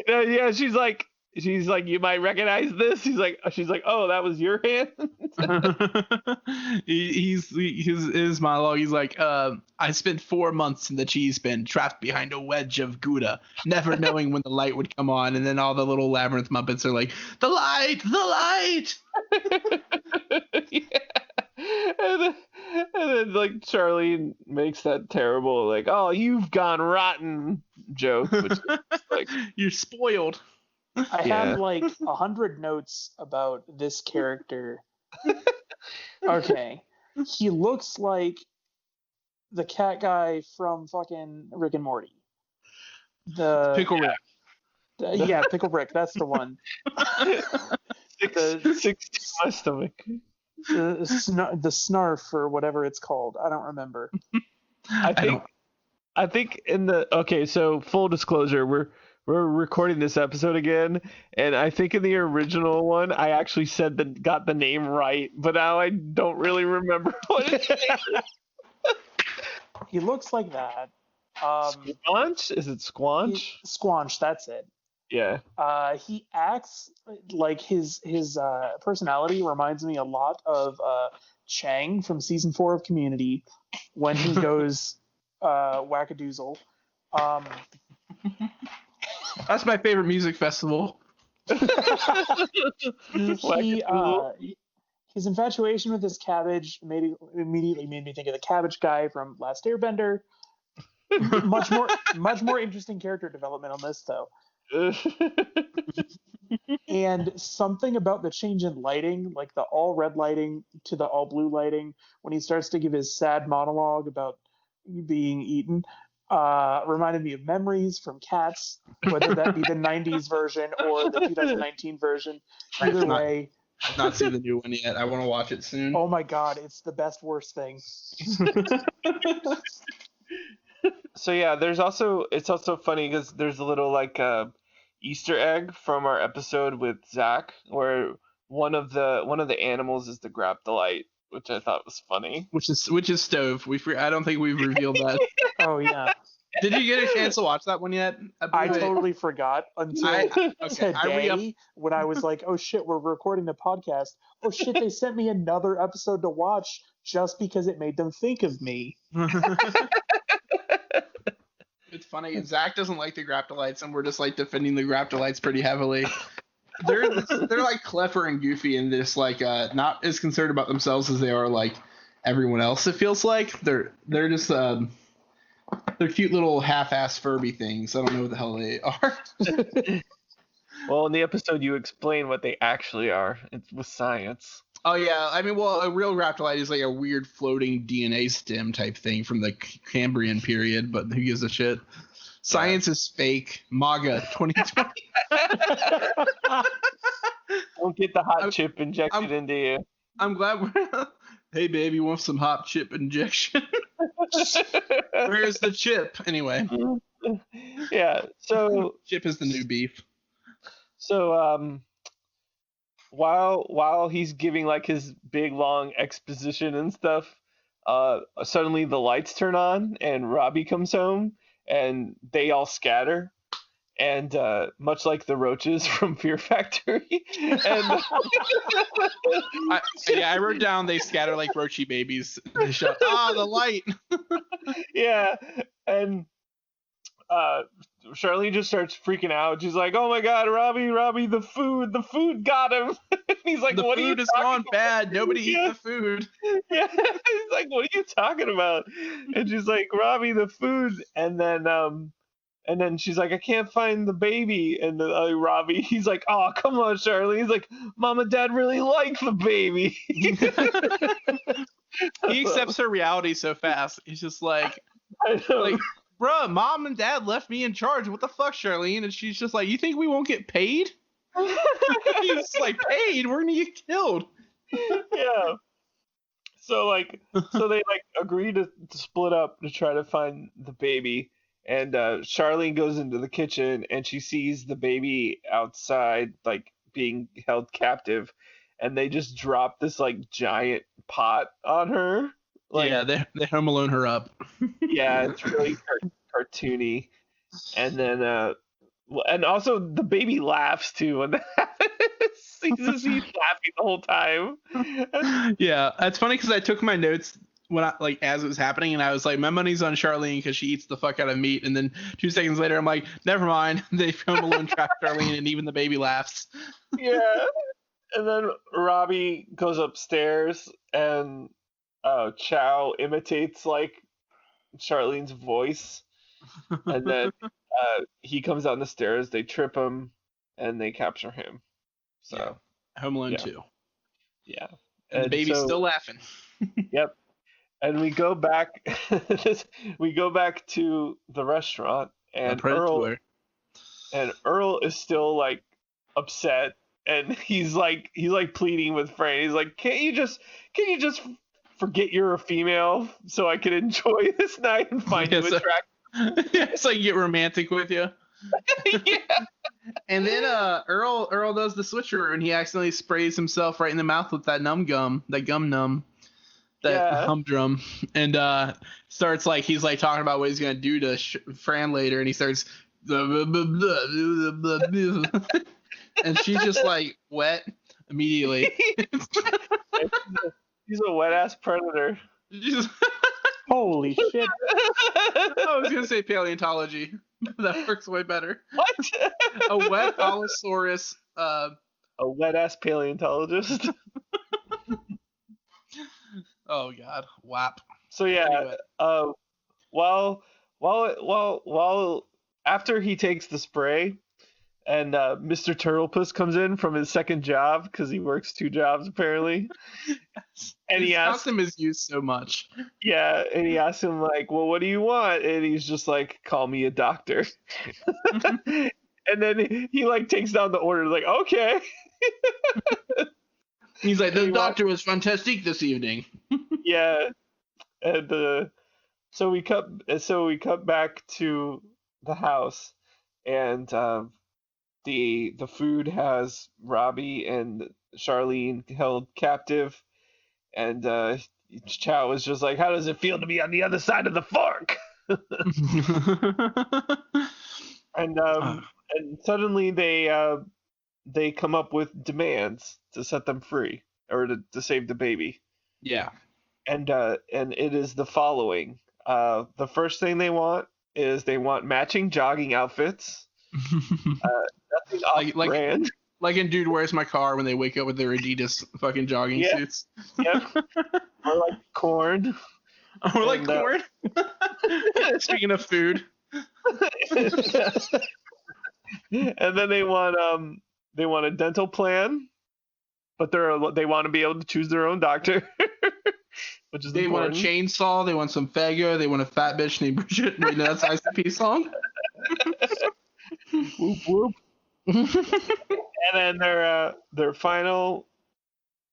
Yeah, she's like, "You might recognize this." She's like, "Oh, that was your hand." His monologue. He's like, "I spent 4 months in the cheese bin, trapped behind a wedge of Gouda, never knowing when the light would come on." And then all the little labyrinth Muppets are like, "The light, the light." Yeah. And then like Charlene makes that terrible like, "Oh, you've gone rotten" joke, which is like, "You're spoiled." I have like 100 notes about this character. Okay. He looks like the cat guy from fucking Rick and Morty. The Pickle Rick. Yeah, Pickle Rick. That's the one. Six to my stomach. The snarf or whatever it's called. I don't remember. I think in the okay. So full disclosure, we're recording this episode again, and I think in the original one I actually got the name right, but now I don't really remember what it is. He looks like that. Squanch? Is it Squanch? Squanch, that's it. Yeah. He acts like his personality reminds me a lot of Chang from season 4 of Community when he goes wackadoozle. That's my favorite music festival. His infatuation with his cabbage immediately made me think of the Cabbage guy from Last Airbender. Much more interesting character development on this though. And something about the change in lighting, like the all red lighting to the all blue lighting, when he starts to give his sad monologue about being eaten, reminded me of memories from Cats, whether that be the 90s version or the 2019 version. Either way. I've not seen the new one yet. I want to watch it soon. Oh my god, it's the best worst thing. So yeah, it's also funny because there's a little like Easter egg from our episode with Zach where one of the animals is the grab the light, which I thought was funny. Which is Stove. I don't think we've revealed that. Oh yeah. Did you get a chance to watch that one yet? I totally forgot until today when I was like, oh shit, we're recording the podcast. Oh shit, they sent me another episode to watch just because it made them think of me. It's funny. Zach doesn't like the Graptolites, and we're just like defending the Graptolites pretty heavily. they're like clever and goofy and this like not as concerned about themselves as they are like everyone else. It feels like they're just they're cute little half-ass Furby things. I don't know what the hell they are. Well, in the episode, you explain what they actually are. It's with science. Oh yeah, I mean, well, a real Raptorlite is like a weird floating DNA stem type thing from the Cambrian period, but who gives a shit? Science is fake. MAGA 2020. Don't get the hot chip injected into you. I'm glad we're. Hey, babe, you want some hot chip injection? Where's the chip? Anyway. Yeah. So chip is the new beef. So while he's giving like his big long exposition and stuff, suddenly the lights turn on and Robbie comes home and they all scatter. And much like the roaches from Fear Factory, and I wrote down they scatter like roachy babies. They shout, the light. Yeah, and Charlene just starts freaking out. She's like, "Oh my God, Robbie, the food got him." He's like, "The what food has gone bad. Nobody eat the food." Yeah, he's like, "What are you talking about?" And she's like, "Robbie, the food," and then she's like, "I can't find the baby." And Robbie, he's like, "Oh, come on, Charlie." He's like, "Mom and Dad really like the baby." He accepts her reality so fast. He's just like, bruh, Mom and Dad left me in charge. What the fuck, Charlene? And she's just like, you think we won't get paid? He's like, paid? We're gonna get killed. Yeah. So they like agree to split up to try to find the baby. And Charlene goes into the kitchen and she sees the baby outside, like being held captive, and they just drop this like giant pot on her. Like, yeah, they Home Alone her up. Yeah, it's really cartoony. And then, and also the baby laughs too when that happens. He's laughing the whole time. Yeah, that's funny because I took my notes when as it was happening, and I was like, my money's on Charlene because she eats the fuck out of meat. And then 2 seconds later, I'm like, never mind. They Home Alone trap Charlene, and even the baby laughs. Yeah. And then Robbie goes upstairs, and Chow imitates like Charlene's voice, and then he comes down the stairs. They trip him, and they capture him. So yeah. Home Alone 2. Yeah. And the baby's still laughing. Yep. And we go back. We go back to the restaurant, and Earl is still like upset, and he's like pleading with Fran. He's like, "Can't you just forget you're a female so I can enjoy this night and find you attractive?" Yeah, so I can get romantic with you. Yeah. And then Earl does the switcheroo, and he accidentally sprays himself right in the mouth with that numb gum, that gum numb. That humdrum, and starts like he's like talking about what he's gonna do to Fran later, and he starts and she's just like wet immediately. He's a wet ass predator. Holy shit! I was gonna say paleontology. That works way better. What? A wet Allosaurus. A wet ass paleontologist. Oh God, WAP. So yeah, anyway. While after he takes the spray, and Mr. Turtlepuss comes in from his second job because he works 2 jobs apparently, and he asks him is used so much. Yeah, and he asks him like, "Well, what do you want?" And he's just like, "Call me a doctor." And then he like takes down the order, like, "Okay." He's like, "The doctor was fantastic this evening." Yeah, and so we cut back to the house, and the food has Robbie and Charlene held captive, and Chow is just like, "How does it feel to be on the other side of the fork?" And suddenly they come up with demands to set them free, or to save the baby. Yeah. And it is the following. The first thing they want is they want matching jogging outfits. Nothing off brand. Like in Dude, Where's My Car when they wake up with their Adidas fucking jogging suits. Yep. Or like corn. Or like corn. Speaking of food. And then they want a dental plan, but they want to be able to choose their own doctor. Which is they important. Want a chainsaw, they want some Fago, they want a fat bitch named Bridget. Wait, no, that's ICP song. Whoop whoop. And then their final,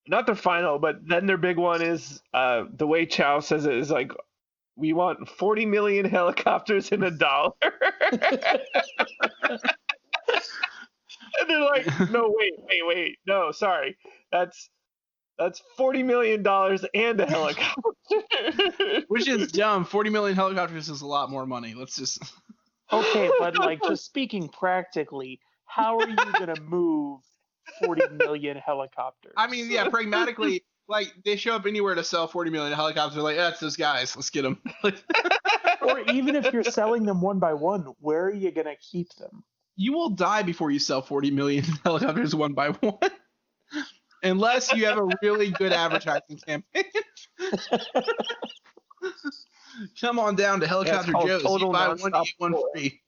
not their final, but then their big one is the way Chow says it is like, we want 40 million helicopters in $1. And they're like, no, wait, no, sorry, that's $40 million and a helicopter. Which is dumb. 40 million helicopters is a lot more money. Let's just. Okay, but like just speaking practically, how are you gonna move 40 million helicopters? I mean, yeah, pragmatically, like they show up anywhere to sell 40 million helicopters. They're like, that's those guys. Let's get them. Or even if you're selling them one by one, where are you gonna keep them? You will die before you sell 40 million helicopters one by one. Unless you have a really good advertising campaign. Come on down to Helicopter Joe's. You buy one, get one free.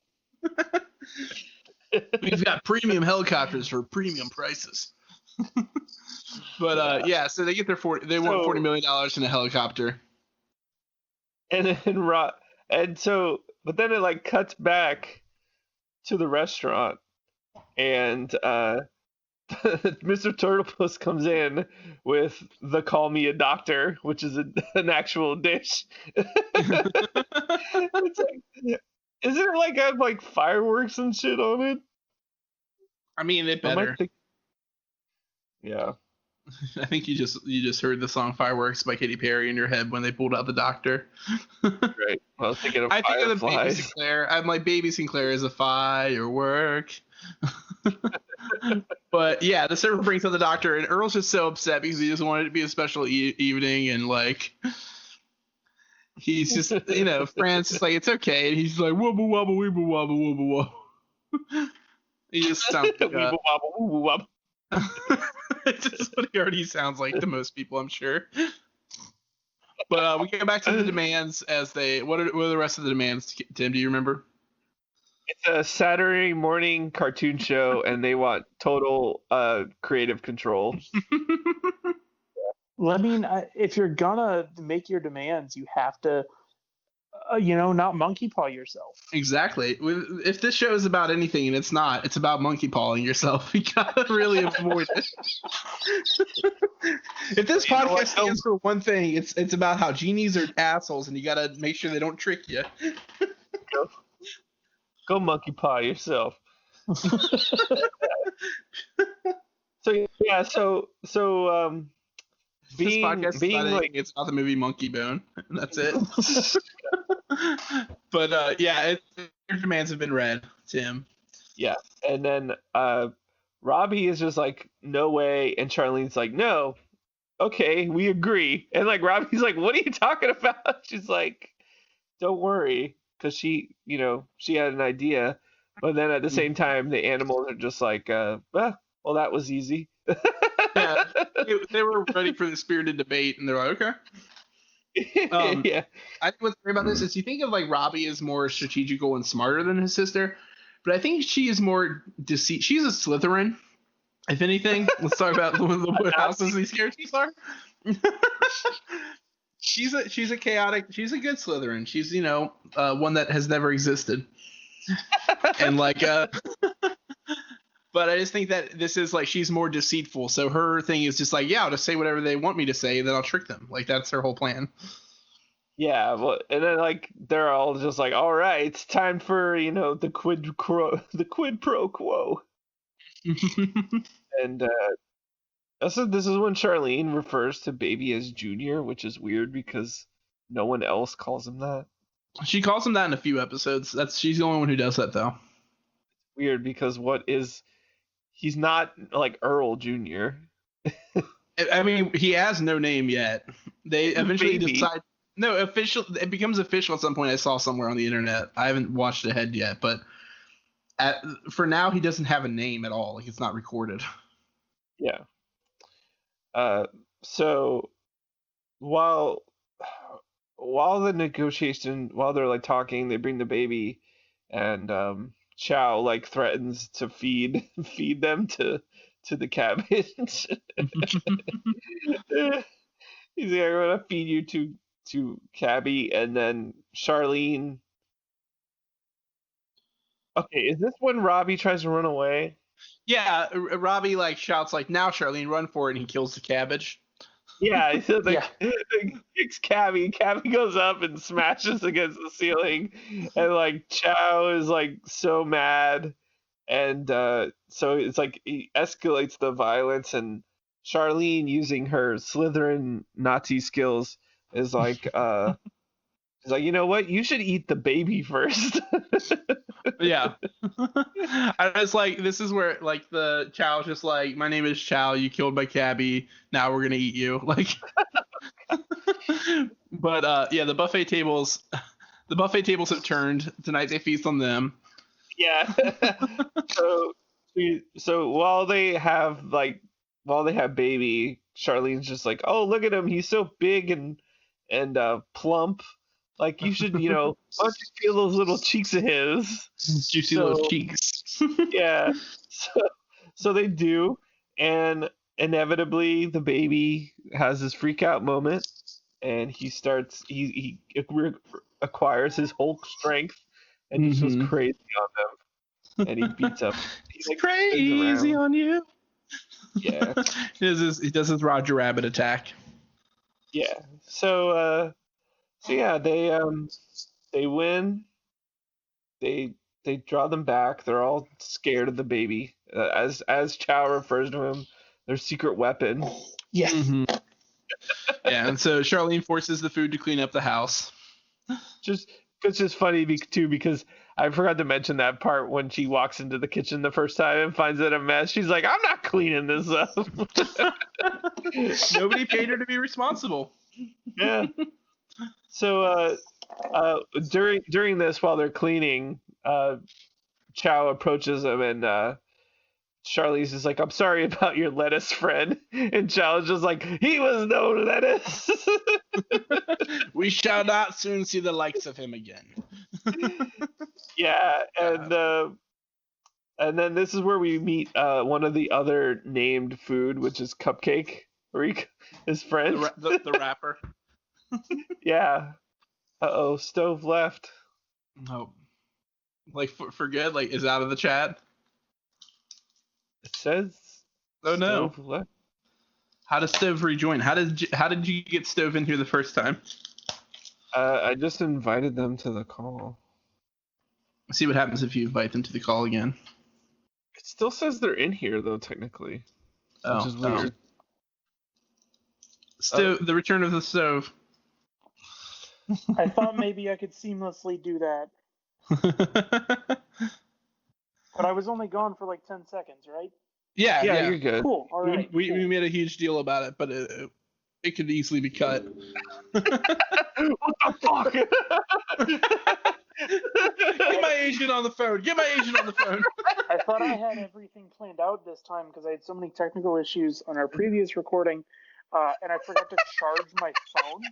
We've got premium helicopters for premium prices. But yeah, so they get their want $40 million in a helicopter. And then but then it like cuts back to the restaurant, and Mr. Turtlepuss comes in with the "Call Me a Doctor," which is an actual dish. It's like, is it like have like fireworks and shit on it? I mean, it better. Yeah. I think you just heard the song "Fireworks" by Katy Perry in your head when they pulled out the doctor. Right. I was thinking of Fireflies. think of the baby Sinclair. I'm like, baby Sinclair is a firework. But yeah, the server brings out the doctor, and Earl's just so upset because he just wanted it to be a special evening, and like he's just, Fran's is like, it's okay, and he's like, wobble wobble weeble wobble wobble wobble. He just sounds like weeble wobble wobble wobble. It's just what he already sounds like to most people, I'm sure. But we get back to the demands as they. What are the rest of the demands, Tim? Do you remember? It's a Saturday morning cartoon show, and they want total creative control. Well, I mean, if you're gonna make your demands, you have to, not monkey paw yourself. Exactly. If this show is about anything, and it's not, it's about monkey pawing yourself. You gotta really avoid it. If this podcast stands for one thing, it's about how genies are assholes, and you gotta make sure they don't trick you. Go monkey paw yourself. Being like, it's about the movie Monkey Bone, and that's it. But yeah, your demands have been read, Tim. Yeah, and then Robbie is just like, no way, and Charlene's like, no, okay, we agree, and like Robbie's like, what are you talking about? She's like, don't worry, because she had an idea, but then at the same time, the animals are just like, well, that was easy. Yeah, they were ready for the spirited debate, and they're like, okay. Yeah. I think what's great about this is you think of like Robbie is more strategical and smarter than his sister, but I think she is more deceit. She's a Slytherin, if anything. Let's talk about what houses these characters are. She's a chaotic. She's a good Slytherin. She's one that has never existed, and like But I just think that this is like she's more deceitful. So her thing is just like, yeah, I'll just say whatever they want me to say, then I'll trick them. Like that's her whole plan. Yeah, well, and then like they're all just like, all right, it's time for the quid pro quo. And this is when Charlene refers to Baby as Junior, which is weird because no one else calls him that. She calls him that in a few episodes. She's the only one who does that though. Weird because he's not like Earl Jr. I mean, he has no name yet. They eventually decide. No, official. It becomes official at some point. I saw somewhere on the internet. I haven't watched ahead yet, but for now, he doesn't have a name at all. Like, it's not recorded. Yeah. So while the negotiation, while they're like talking, they bring the baby, and Chow like threatens to feed them to the cabbage. He's like, I'm gonna feed you to Cabby, and then Charlene. Okay, is this when Robbie tries to run away? Yeah, Robbie like shouts like, "Now, Charlene, run for it!" and he kills the cabbage. Yeah, he says like, kicks Cabby. Cabby goes up and smashes against the ceiling, and like Chow is like so mad, and so it's like he escalates the violence, and Charlene, using her Slytherin Nazi skills, is like, she's like, you know what? You should eat the baby first. Yeah. I was like, this is where like the Chow's just like, my name is Chow, you killed my Cabby, now we're gonna eat you. Like but yeah, the buffet tables have turned. Tonight they feast on them. Yeah. So while they have baby, Charlene's just like, oh, look at him, he's so big and plump. Like, you should, why don't you feel those little cheeks of his? Juicy little cheeks. Yeah. So they do, and inevitably the baby has his freak out moment, and he acquires his Hulk strength, and he goes crazy on them, and he beats up. He's like, crazy on you. Yeah. He does his Roger Rabbit attack. Yeah. So yeah, they win. They draw them back. They're all scared of the baby. As Chow refers to him, their secret weapon. Yeah. Mm-hmm. Yeah, and so Charlene forces the food to clean up the house. It's just funny too, because I forgot to mention that part when she walks into the kitchen the first time and finds it a mess. She's like, I'm not cleaning this up. Nobody paid her to be responsible. Yeah. So during this, while they're cleaning, Chow approaches him, and Charlize is like, I'm sorry about your lettuce friend. And Chow is just like, he was no lettuce. We shall not soon see the likes of him again. Yeah, and then this is where we meet one of the other named food, which is Cupcake, his friend. The rapper. Yeah. Uh-oh, Stove left. Oh. Like, for good? Like, is out of the chat? It says oh no. Stove left. How does Stove rejoin? How did you get Stove in here the first time? I just invited them to the call. Let's see what happens if you invite them to the call again. It still says they're in here, though, technically. Which is weird. Stove, the return of the Stove. I thought maybe I could seamlessly do that. But I was only gone for like 10 seconds, right? Yeah, you're good. Cool. All right. We made a huge deal about it, but it could easily be cut. What the fuck? Get my agent on the phone. I thought I had everything planned out this time because I had so many technical issues on our previous recording, and I forgot to charge my phone.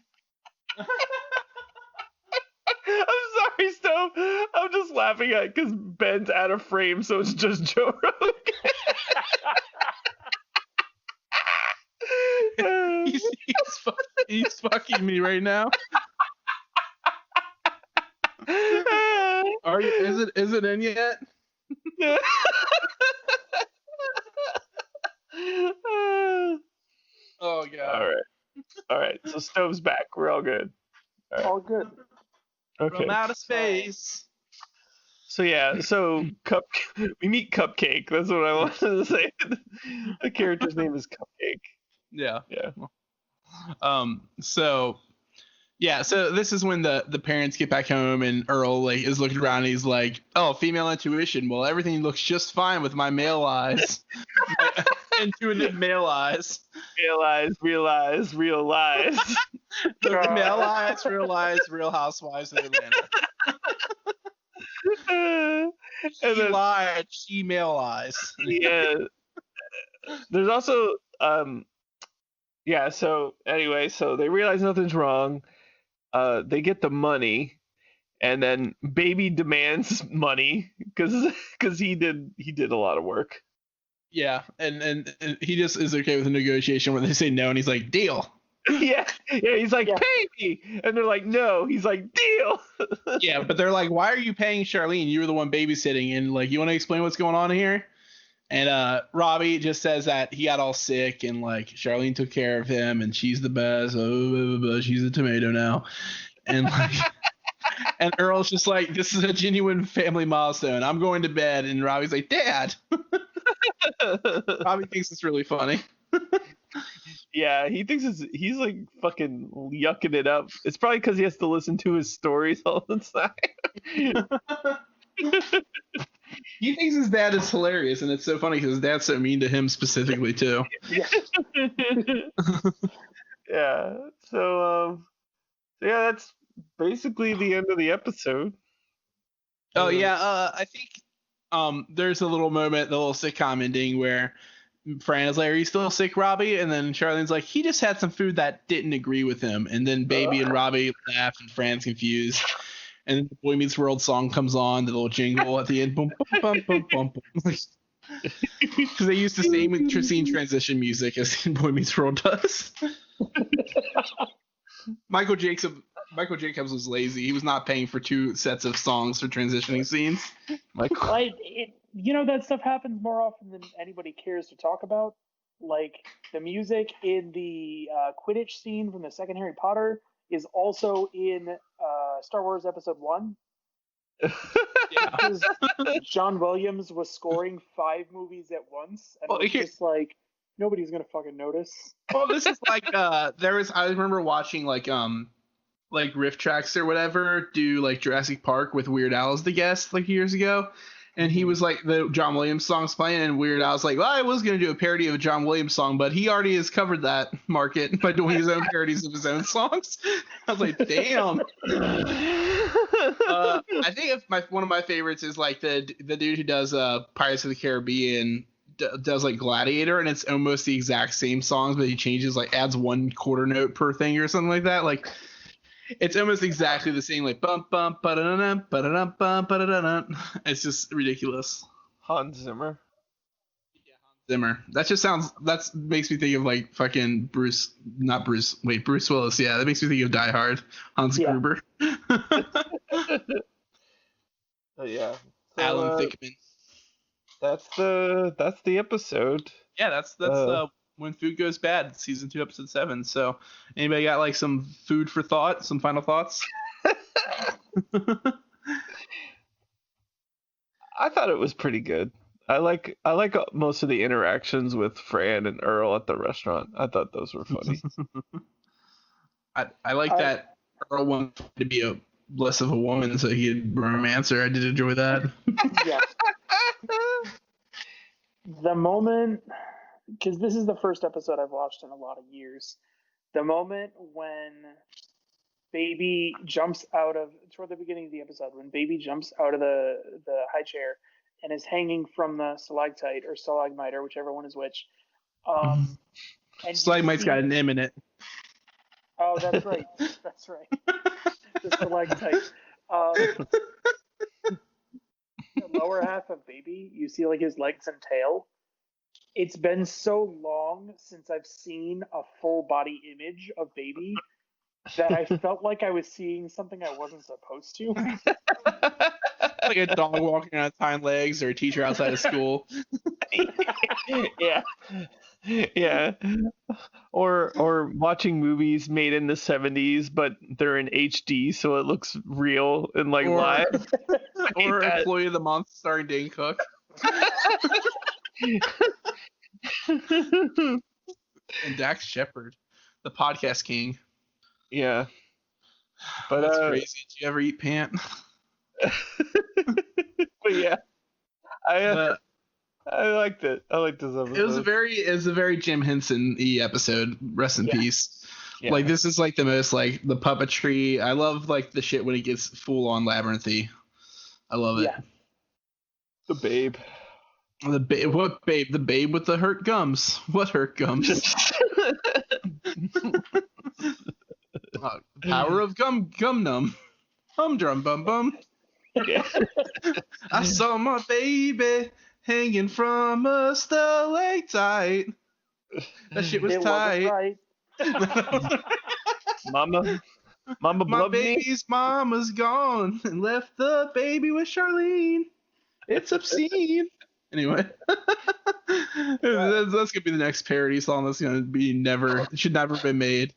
I'm sorry, Stove. I'm just laughing at it because Ben's out of frame, so it's just Joe Rogan. he's fucking me right now. Are you? Is it in yet? Oh god. All right. So Stove's back. We're all good. All good. Okay. From outer space. So yeah, we meet Cupcake. That's what I wanted to say. The character's name is Cupcake. Yeah. Yeah. So this is when the parents get back home, and Earl like is looking around and he's like, oh, female intuition. Well, everything looks just fine with my male eyes. Intuitive male eyes. Real eyes. The male eyes, real Housewives of Atlanta. And She then, lied. She male lies. yeah. There's also so anyway, so they realize nothing's wrong. They get the money, and then Baby demands money because he did a lot of work. Yeah, and he just is okay with a negotiation where they say no, and he's like, deal. yeah, he's like, pay me, and they're like, no. He's like, deal. Yeah, but they're like, why are you paying Charlene? You were the one babysitting, and like, you want to explain what's going on here? And Robbie just says that he got all sick, and like Charlene took care of him, and she's the best. Oh, blah, blah, blah. She's a tomato now, and like, and Earl's just like, this is a genuine family milestone. I'm going to bed, and Robbie's like, Dad. Robbie thinks it's really funny. Yeah, he thinks he's like fucking yucking it up. It's probably because he has to listen to his stories all the time. He thinks his dad is hilarious, and it's so funny because his dad's so mean to him specifically too. Yeah. Yeah. So yeah, that's basically the end of the episode. Oh yeah, I think there's a little moment, the little sitcom ending where Fran is like, "Are you still sick, Robbie?" And then Charlene's like, "He just had some food that didn't agree with him." And then Baby and Robbie laugh, and Fran's confused. And then the Boy Meets World song comes on, the little jingle at the end, boom, boom, boom, boom, boom, boom. Because they use the same scene transition music as Boy Meets World does. Michael Jacobs was lazy. He was not paying for 2 sets of songs for transitioning scenes. That stuff happens more often than anybody cares to talk about. Like the music in the Quidditch scene from the second Harry Potter is also in Star Wars Episode 1. Because John Williams was scoring 5 movies at once, and it was just like, nobody's gonna fucking notice. Well, this is like I remember watching like riff tracks or whatever do like Jurassic Park with Weird Al as the guest like years ago, and he was like, the John Williams song's playing, and Weird Al's like, well, I was gonna do a parody of a John Williams song, but he already has covered that market by doing his own parodies of his own songs. I was like, damn. I think one of my favorites is like the dude who does Pirates of the Caribbean does like Gladiator, and it's almost the exact same songs, but he changes, like adds 1 quarter note per thing or something like that. Like it's almost exactly the same, like bump bump ba-da-da-dum, ba-da-dum, bump ba-da-da-dum. It's just ridiculous. Hans Zimmer. Yeah, Hans Zimmer. That makes me think of like fucking Bruce Willis. Yeah, that makes me think of Die Hard. Hans Gruber. Yeah. So, Alan Thickeman. That's the episode. Yeah, that's When Food Goes Bad, season 2, episode 7. So, anybody got like some food for thought? Some final thoughts? I thought it was pretty good. I like most of the interactions with Fran and Earl at the restaurant. I thought those were funny. I like that Earl wanted to be less of a woman so he could romance her. I did enjoy that. Yeah. The moment, because this is the first episode I've watched in a lot of years, the moment when Baby jumps out of, toward the beginning of the episode, when Baby jumps out of the high chair and is hanging from the stalactite or stalagmite or whichever one is which. And Stalagmite's got an M in it. Oh, that's right. That's right. The stalactite. The lower half of Baby, you see like his legs and tail. It's been so long since I've seen a full body image of Baby that I felt like I was seeing something I wasn't supposed to. Like a dog walking on its hind legs or a teacher outside of school. Yeah. Yeah. Or watching movies made in the 70s, but they're in HD, so it looks real and like live. Or Employee of the Month starring Dane Cook. And Dax Shepard, the podcast king. Yeah. But that's crazy. Did you ever eat pant? But yeah. I liked it. I liked this episode. It was a very Jim Henson-y episode. Rest in peace. Yeah. Like this is like the most like the puppetry. I love like the shit when it gets full on labyrinthy. I love it. Yeah. The babe. What babe? The babe with the hurt gums. What hurt gums? Power of gum numb. Humdrum bum bum. Yeah. I saw my baby hanging from a stalactite. That shit was It tight. wasn't right. Mama My blubbed me. baby's mama's gone and left the baby with Charlene. It's obscene. Anyway, that's gonna be the next parody song. That's gonna be should never been made.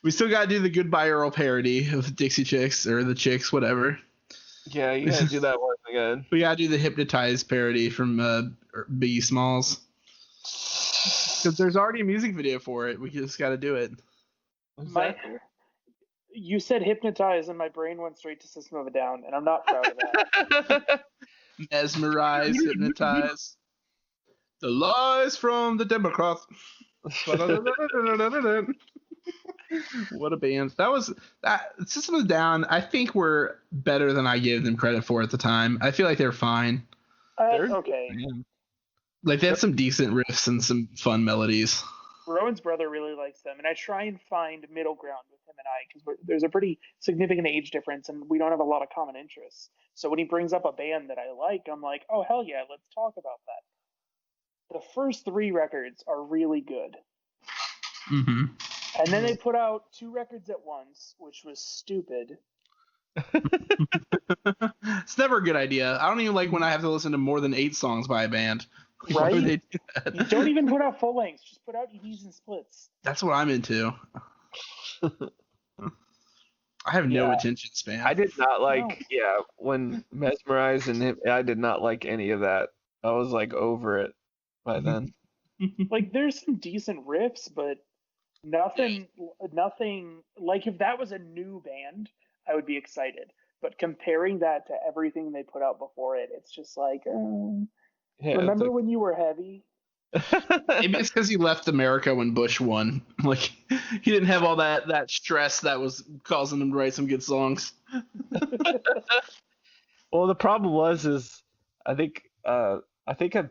We still gotta do the Goodbye Earl parody of Dixie Chicks or the Chicks, whatever. Yeah, you gotta do that one again. We gotta do the Hypnotized parody from Biggie Smalls. Because there's already a music video for it. We just gotta do it. You said Hypnotize, and my brain went straight to System of a Down, and I'm not proud of that. Mesmerize, hypnotize. The lies from the Democrat. What a band. That System of a Down, I think were better than I gave them credit for at the time. I feel like they're fine. Okay. Like they have some decent riffs and some fun melodies. Rowan's brother really likes them, and I try and find middle ground with him and I, because there's a pretty significant age difference, and we don't have a lot of common interests. So when he brings up a band that I like, I'm like, oh, hell yeah, let's talk about that. The first 3 records are really good. Mm-hmm. And then they put out 2 records at once, which was stupid. It's never a good idea. I don't even like when I have to listen to more than 8 songs by a band. Right? Why do they do that? You don't even put out full lengths, just put out EPs and splits. That's what I'm into. I have no attention span. I did not like, when Mesmerize and I did not like any of that. I was like over it by then. Like there's some decent riffs, but nothing like if that was a new band, I would be excited. But comparing that to everything they put out before it, it's just like, remember when you were heavy? Maybe it's because he left America when Bush won. Like he didn't have all that stress that was causing him to write some good songs. Well, the problem is I think at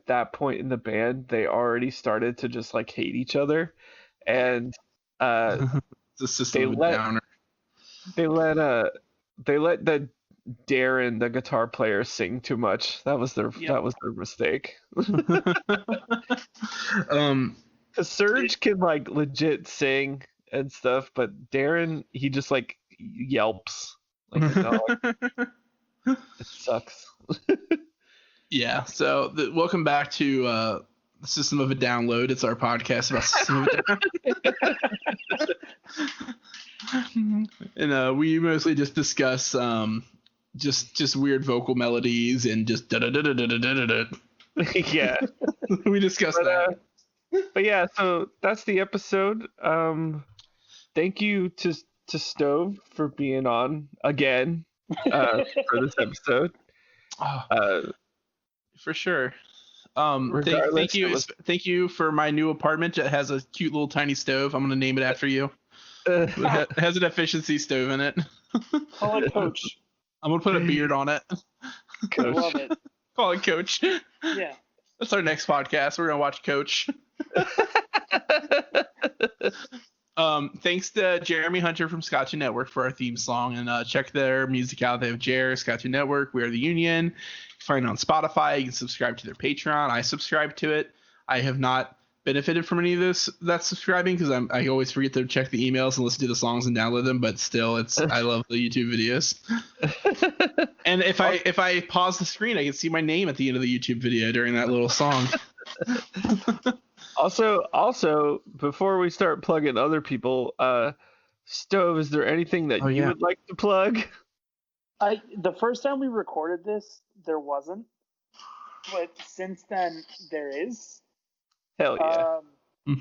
that point in the band they already started to just like hate each other, and The system of a downer. They let the Darren, the guitar player, sing too much. That was their mistake. Cause Serge can like legit sing and stuff, but Darren, he just like yelps like a dog. It sucks. Yeah. So welcome back to System of a Download. It's our podcast about System of a Down. And we mostly just discuss just weird vocal melodies and just da da da da da da da. Yeah. We discussed that. But yeah, so that's the episode. Thank you to Stove for being on again for this episode. For sure. Thank you for my new apartment. It has a cute little tiny stove. I'm gonna name it after you. It has an efficiency stove in it. Call it Coach. I'm gonna put a beard on it. I love it. Call it Coach. Yeah. That's our next podcast. We're gonna watch Coach. Thanks to Jeremy Hunter from Scotch and Network for our theme song, and check their music out. They have Jer, Scotch and Network, We Are the Union. You can find it on Spotify. You can subscribe to their Patreon. I subscribe to it. I have not benefited from any of this that's subscribing because I always forget to check the emails and listen to the songs and download them, but still I love the YouTube videos. And if I pause the screen, I can see my name at the end of the YouTube video during that little song. Also, before we start plugging other people, Stove, is there anything that you would like to plug? The first time we recorded this, there wasn't, but since then there is. Hell yeah. I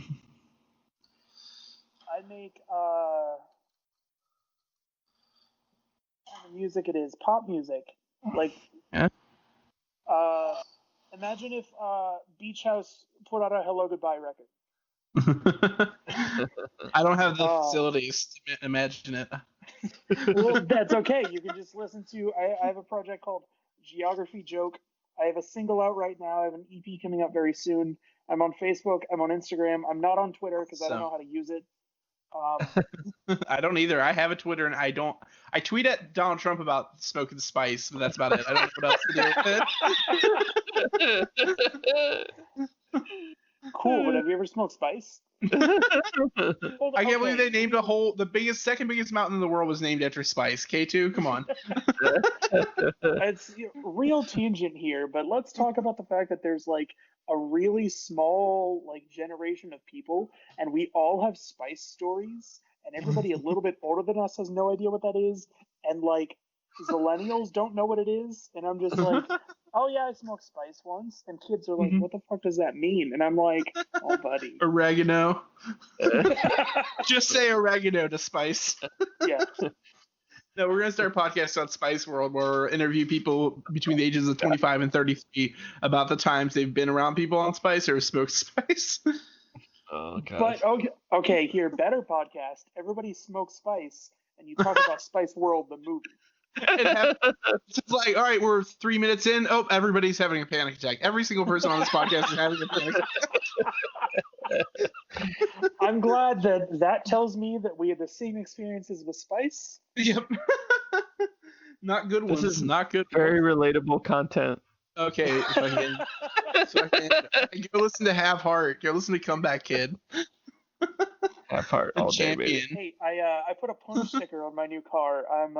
make what kind of music it is, pop music. Like imagine if Beach House put out a Hello Goodbye record. I don't have the facilities to imagine it. Well, that's okay. You can just listen to I have a project called Geography Joke. I have a single out right now. I have an EP coming up very soon. I'm on Facebook. I'm on Instagram. I'm not on Twitter because I don't know how to use it. I don't either. I have a Twitter and I tweet at Donald Trump about smoking spice, but that's about it. I don't know what else to do with it. Cool, but have you ever smoked spice? I can't believe they named second biggest mountain in the world was named after spice. K2, come on. It's real tangent here, but let's talk about the fact that there's like a really small like generation of people, and we all have spice stories, and everybody a little bit older than us has no idea what that is, and like millennials don't know what it is, and I'm just like, oh yeah, I smoked spice once, and kids are like, what the fuck does that mean? And I'm like, oh buddy, oregano. Just say oregano to spice. Yeah. No, we're gonna start a podcast on Spice World where we interview people between the ages of 25 and 33 about the times they've been around people on spice or smoked spice. Oh god. But okay, here, better podcast. Everybody smokes spice, and you talk about Spice World, the movie. It's like, all right, we're 3 minutes in. Oh, everybody's having a panic attack. Every single person on this podcast is having a panic attack. I'm glad that tells me that we had the same experiences with spice. Yep. Not good ones. This is not good. Very relatable content. Okay. Go listen to Have Heart. Go listen to Comeback Kid. Have Heart all day, baby. Hey, I put a punch sticker on my new car. I'm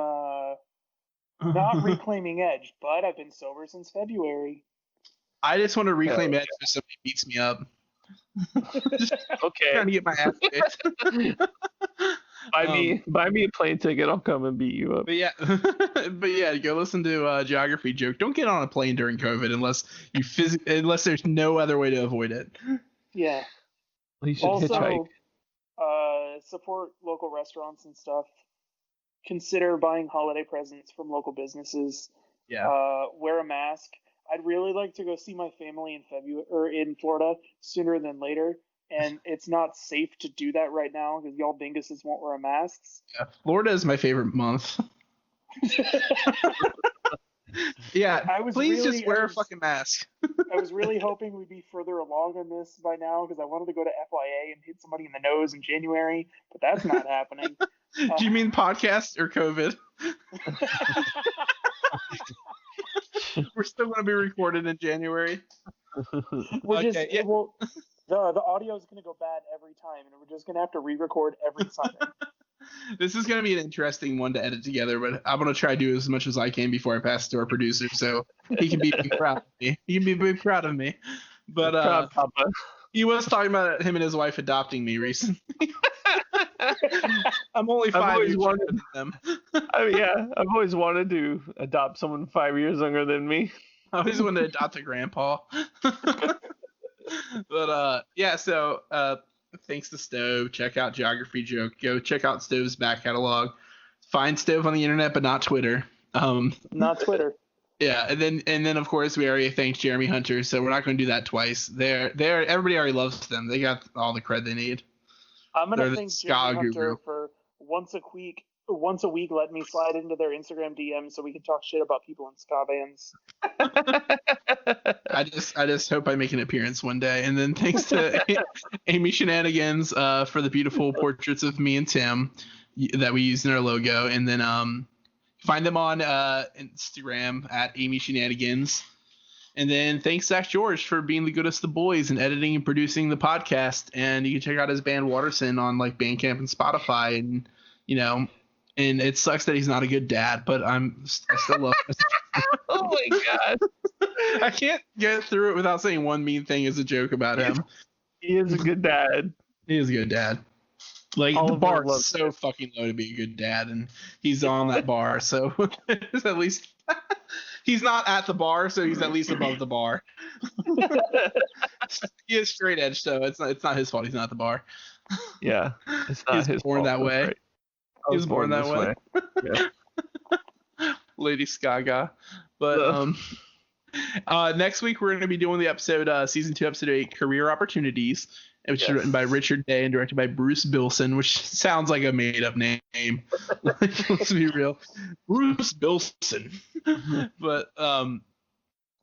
not reclaiming Edge, but I've been sober since February. I just want to reclaim Edge if somebody beats me up. Okay. Trying to get my ass kicked. Buy me a plane ticket. I'll come and beat you up. But yeah, go listen to Geography Joke. Don't get on a plane during COVID unless unless there's no other way to avoid it. Yeah. You should hitchhike. Support local restaurants and stuff. Consider buying holiday presents from local businesses. Yeah. Wear a mask. I'd really like to go see my family in February or in Florida sooner than later, and it's not safe to do that right now because y'all dinguses won't wear masks. Yeah, Florida is my favorite month. Yeah, please just wear a fucking mask. I was really hoping we'd be further along on this by now because I wanted to go to FYA and hit somebody in the nose in January, but that's not happening. Do you mean podcast or COVID? We're still going to be recorded in January. Well, the audio is going to go bad every time, and we're just going to have to re-record every Sunday. This is going to be an interesting one to edit together, but I'm going to try to do as much as I can before I pass it to our producer, so he can be proud of me. He can be very proud of me. But Proud Papa. He was talking about him and his wife adopting me recently. I'm only 5 years younger than them. I've always wanted to adopt someone 5 years younger than me. I always wanted to adopt a grandpa. But so thanks to Stove. Check out Geography Joke. Go check out Stove's back catalog. Find Stove on the internet, but not Twitter. Not Twitter. Yeah, and then of course we already thanked Jeremy Hunter, so we're not going to do that twice. Everybody already loves them. They got all the cred they need. I'm gonna thank Jeremy Hunter for once a week let me slide into their Instagram DM so we can talk shit about people in ska bands. I just hope I make an appearance one day. And then thanks to Amy Shenanigans for the beautiful portraits of me and Tim that we used in our logo. And then find them on Instagram at Amy Shenanigans. And then thanks Zach George for being the goodest of the boys and editing and producing the podcast. And you can check out his band Waterson on like Bandcamp and Spotify. And and it sucks that he's not a good dad, but I still love him. Oh my god. I can't get through it without saying one mean thing as a joke about him. He is a good dad. He is a good dad. Like, the bar is so fucking low to be a good dad, and he's on that bar, so it's at least he's not at the bar, so he's at least above the bar. He is straight edge, so it's not his fault he's not at the bar. Yeah, it's not his born fault. that way. Right. He was born that way. Yeah. Lady Skaga. But next week we're going to be doing the episode, season 2, episode 8, Career Opportunities, which is written by Richard Day and directed by Bruce Bilson, which sounds like a made-up name. Let's be real. Bruce Bilson. But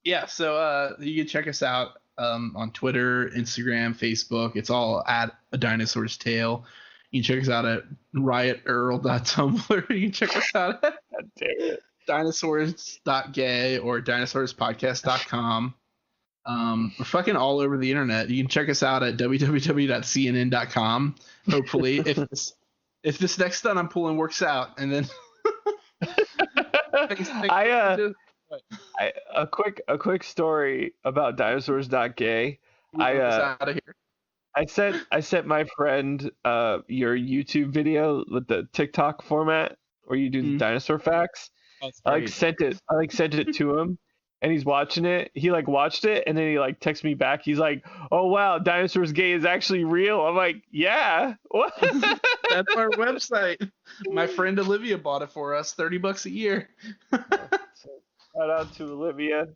yeah, so you can check us out on Twitter, Instagram, Facebook. It's all at A Dinosaurs Tale. You can check us out at riotearl.tumblr. You can check us out at dinosaurs.gay or dinosauruspodcast.com. We're fucking all over the internet. You can check us out at www.cnn.com. Hopefully, if this next stunt I'm pulling works out, and then a quick story about dinosaurs.gay. Out of here. I sent my friend your YouTube video with the TikTok format where you do the dinosaur facts. I sent it to him, and he's watching it. He watched it, and then he texts me back. He's like, "Oh wow, Dinosaurs Gay is actually real." I'm like, "Yeah, what?" That's our website. My friend Olivia bought it for us, $30 a year. Shout out to Olivia.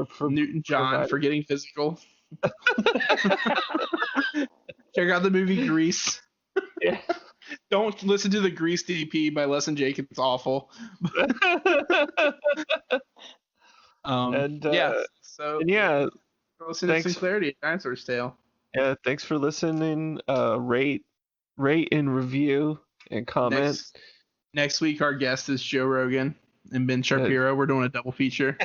For Newton John for getting physical. Check out the movie Grease. Yeah. Don't listen to the Grease DP by Les and Jake. It's awful. Listen to Sinclairity A Dinosaurs Tale. Yeah, thanks for listening. Rate and review and comment. Next week our guest is Joe Rogan and Ben Shapiro. We're doing a double feature.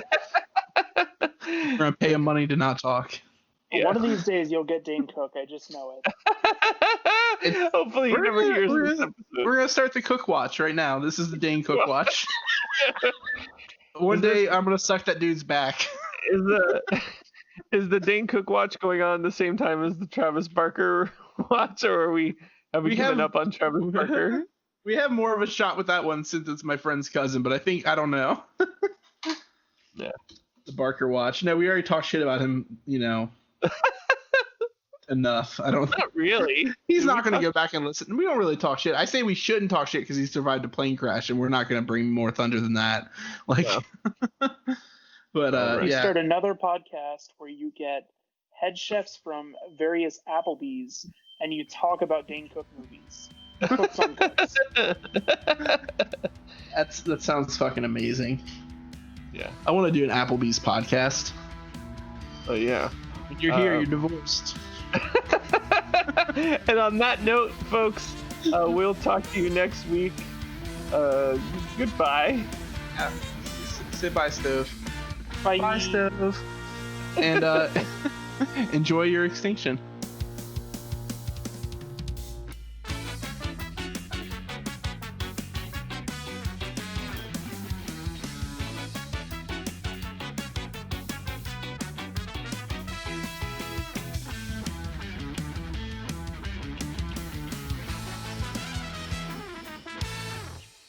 We're gonna pay him money to not talk. Yeah. One of these days you'll get Dane Cook. I just know it. Hopefully he never hears this episode. We're gonna start the Cook Watch right now. This is the Dane Cook Watch. One day I'm gonna suck that dude's back. Is the Dane Cook Watch going on the same time as the Travis Barker Watch, or have we given up on Travis Barker? We have more of a shot with that one since it's my friend's cousin, but I don't know. Yeah. The Barker Watch. No, we already talked shit about him, enough. Not really. He's not going to go back and listen. We don't really talk shit. I say we shouldn't talk shit because he survived a plane crash, and we're not going to bring more thunder than that. But we start another podcast where you get head chefs from various Applebee's, and you talk about Dane Cook movies. Cooks on Cooks. That sounds fucking amazing. Yeah. I want to do an Applebee's podcast. Oh yeah. When you're here, you're divorced. And on that note, folks, we'll talk to you next week. Goodbye. Yeah. Say bye, Stove. Bye, Stove. And enjoy your extinction.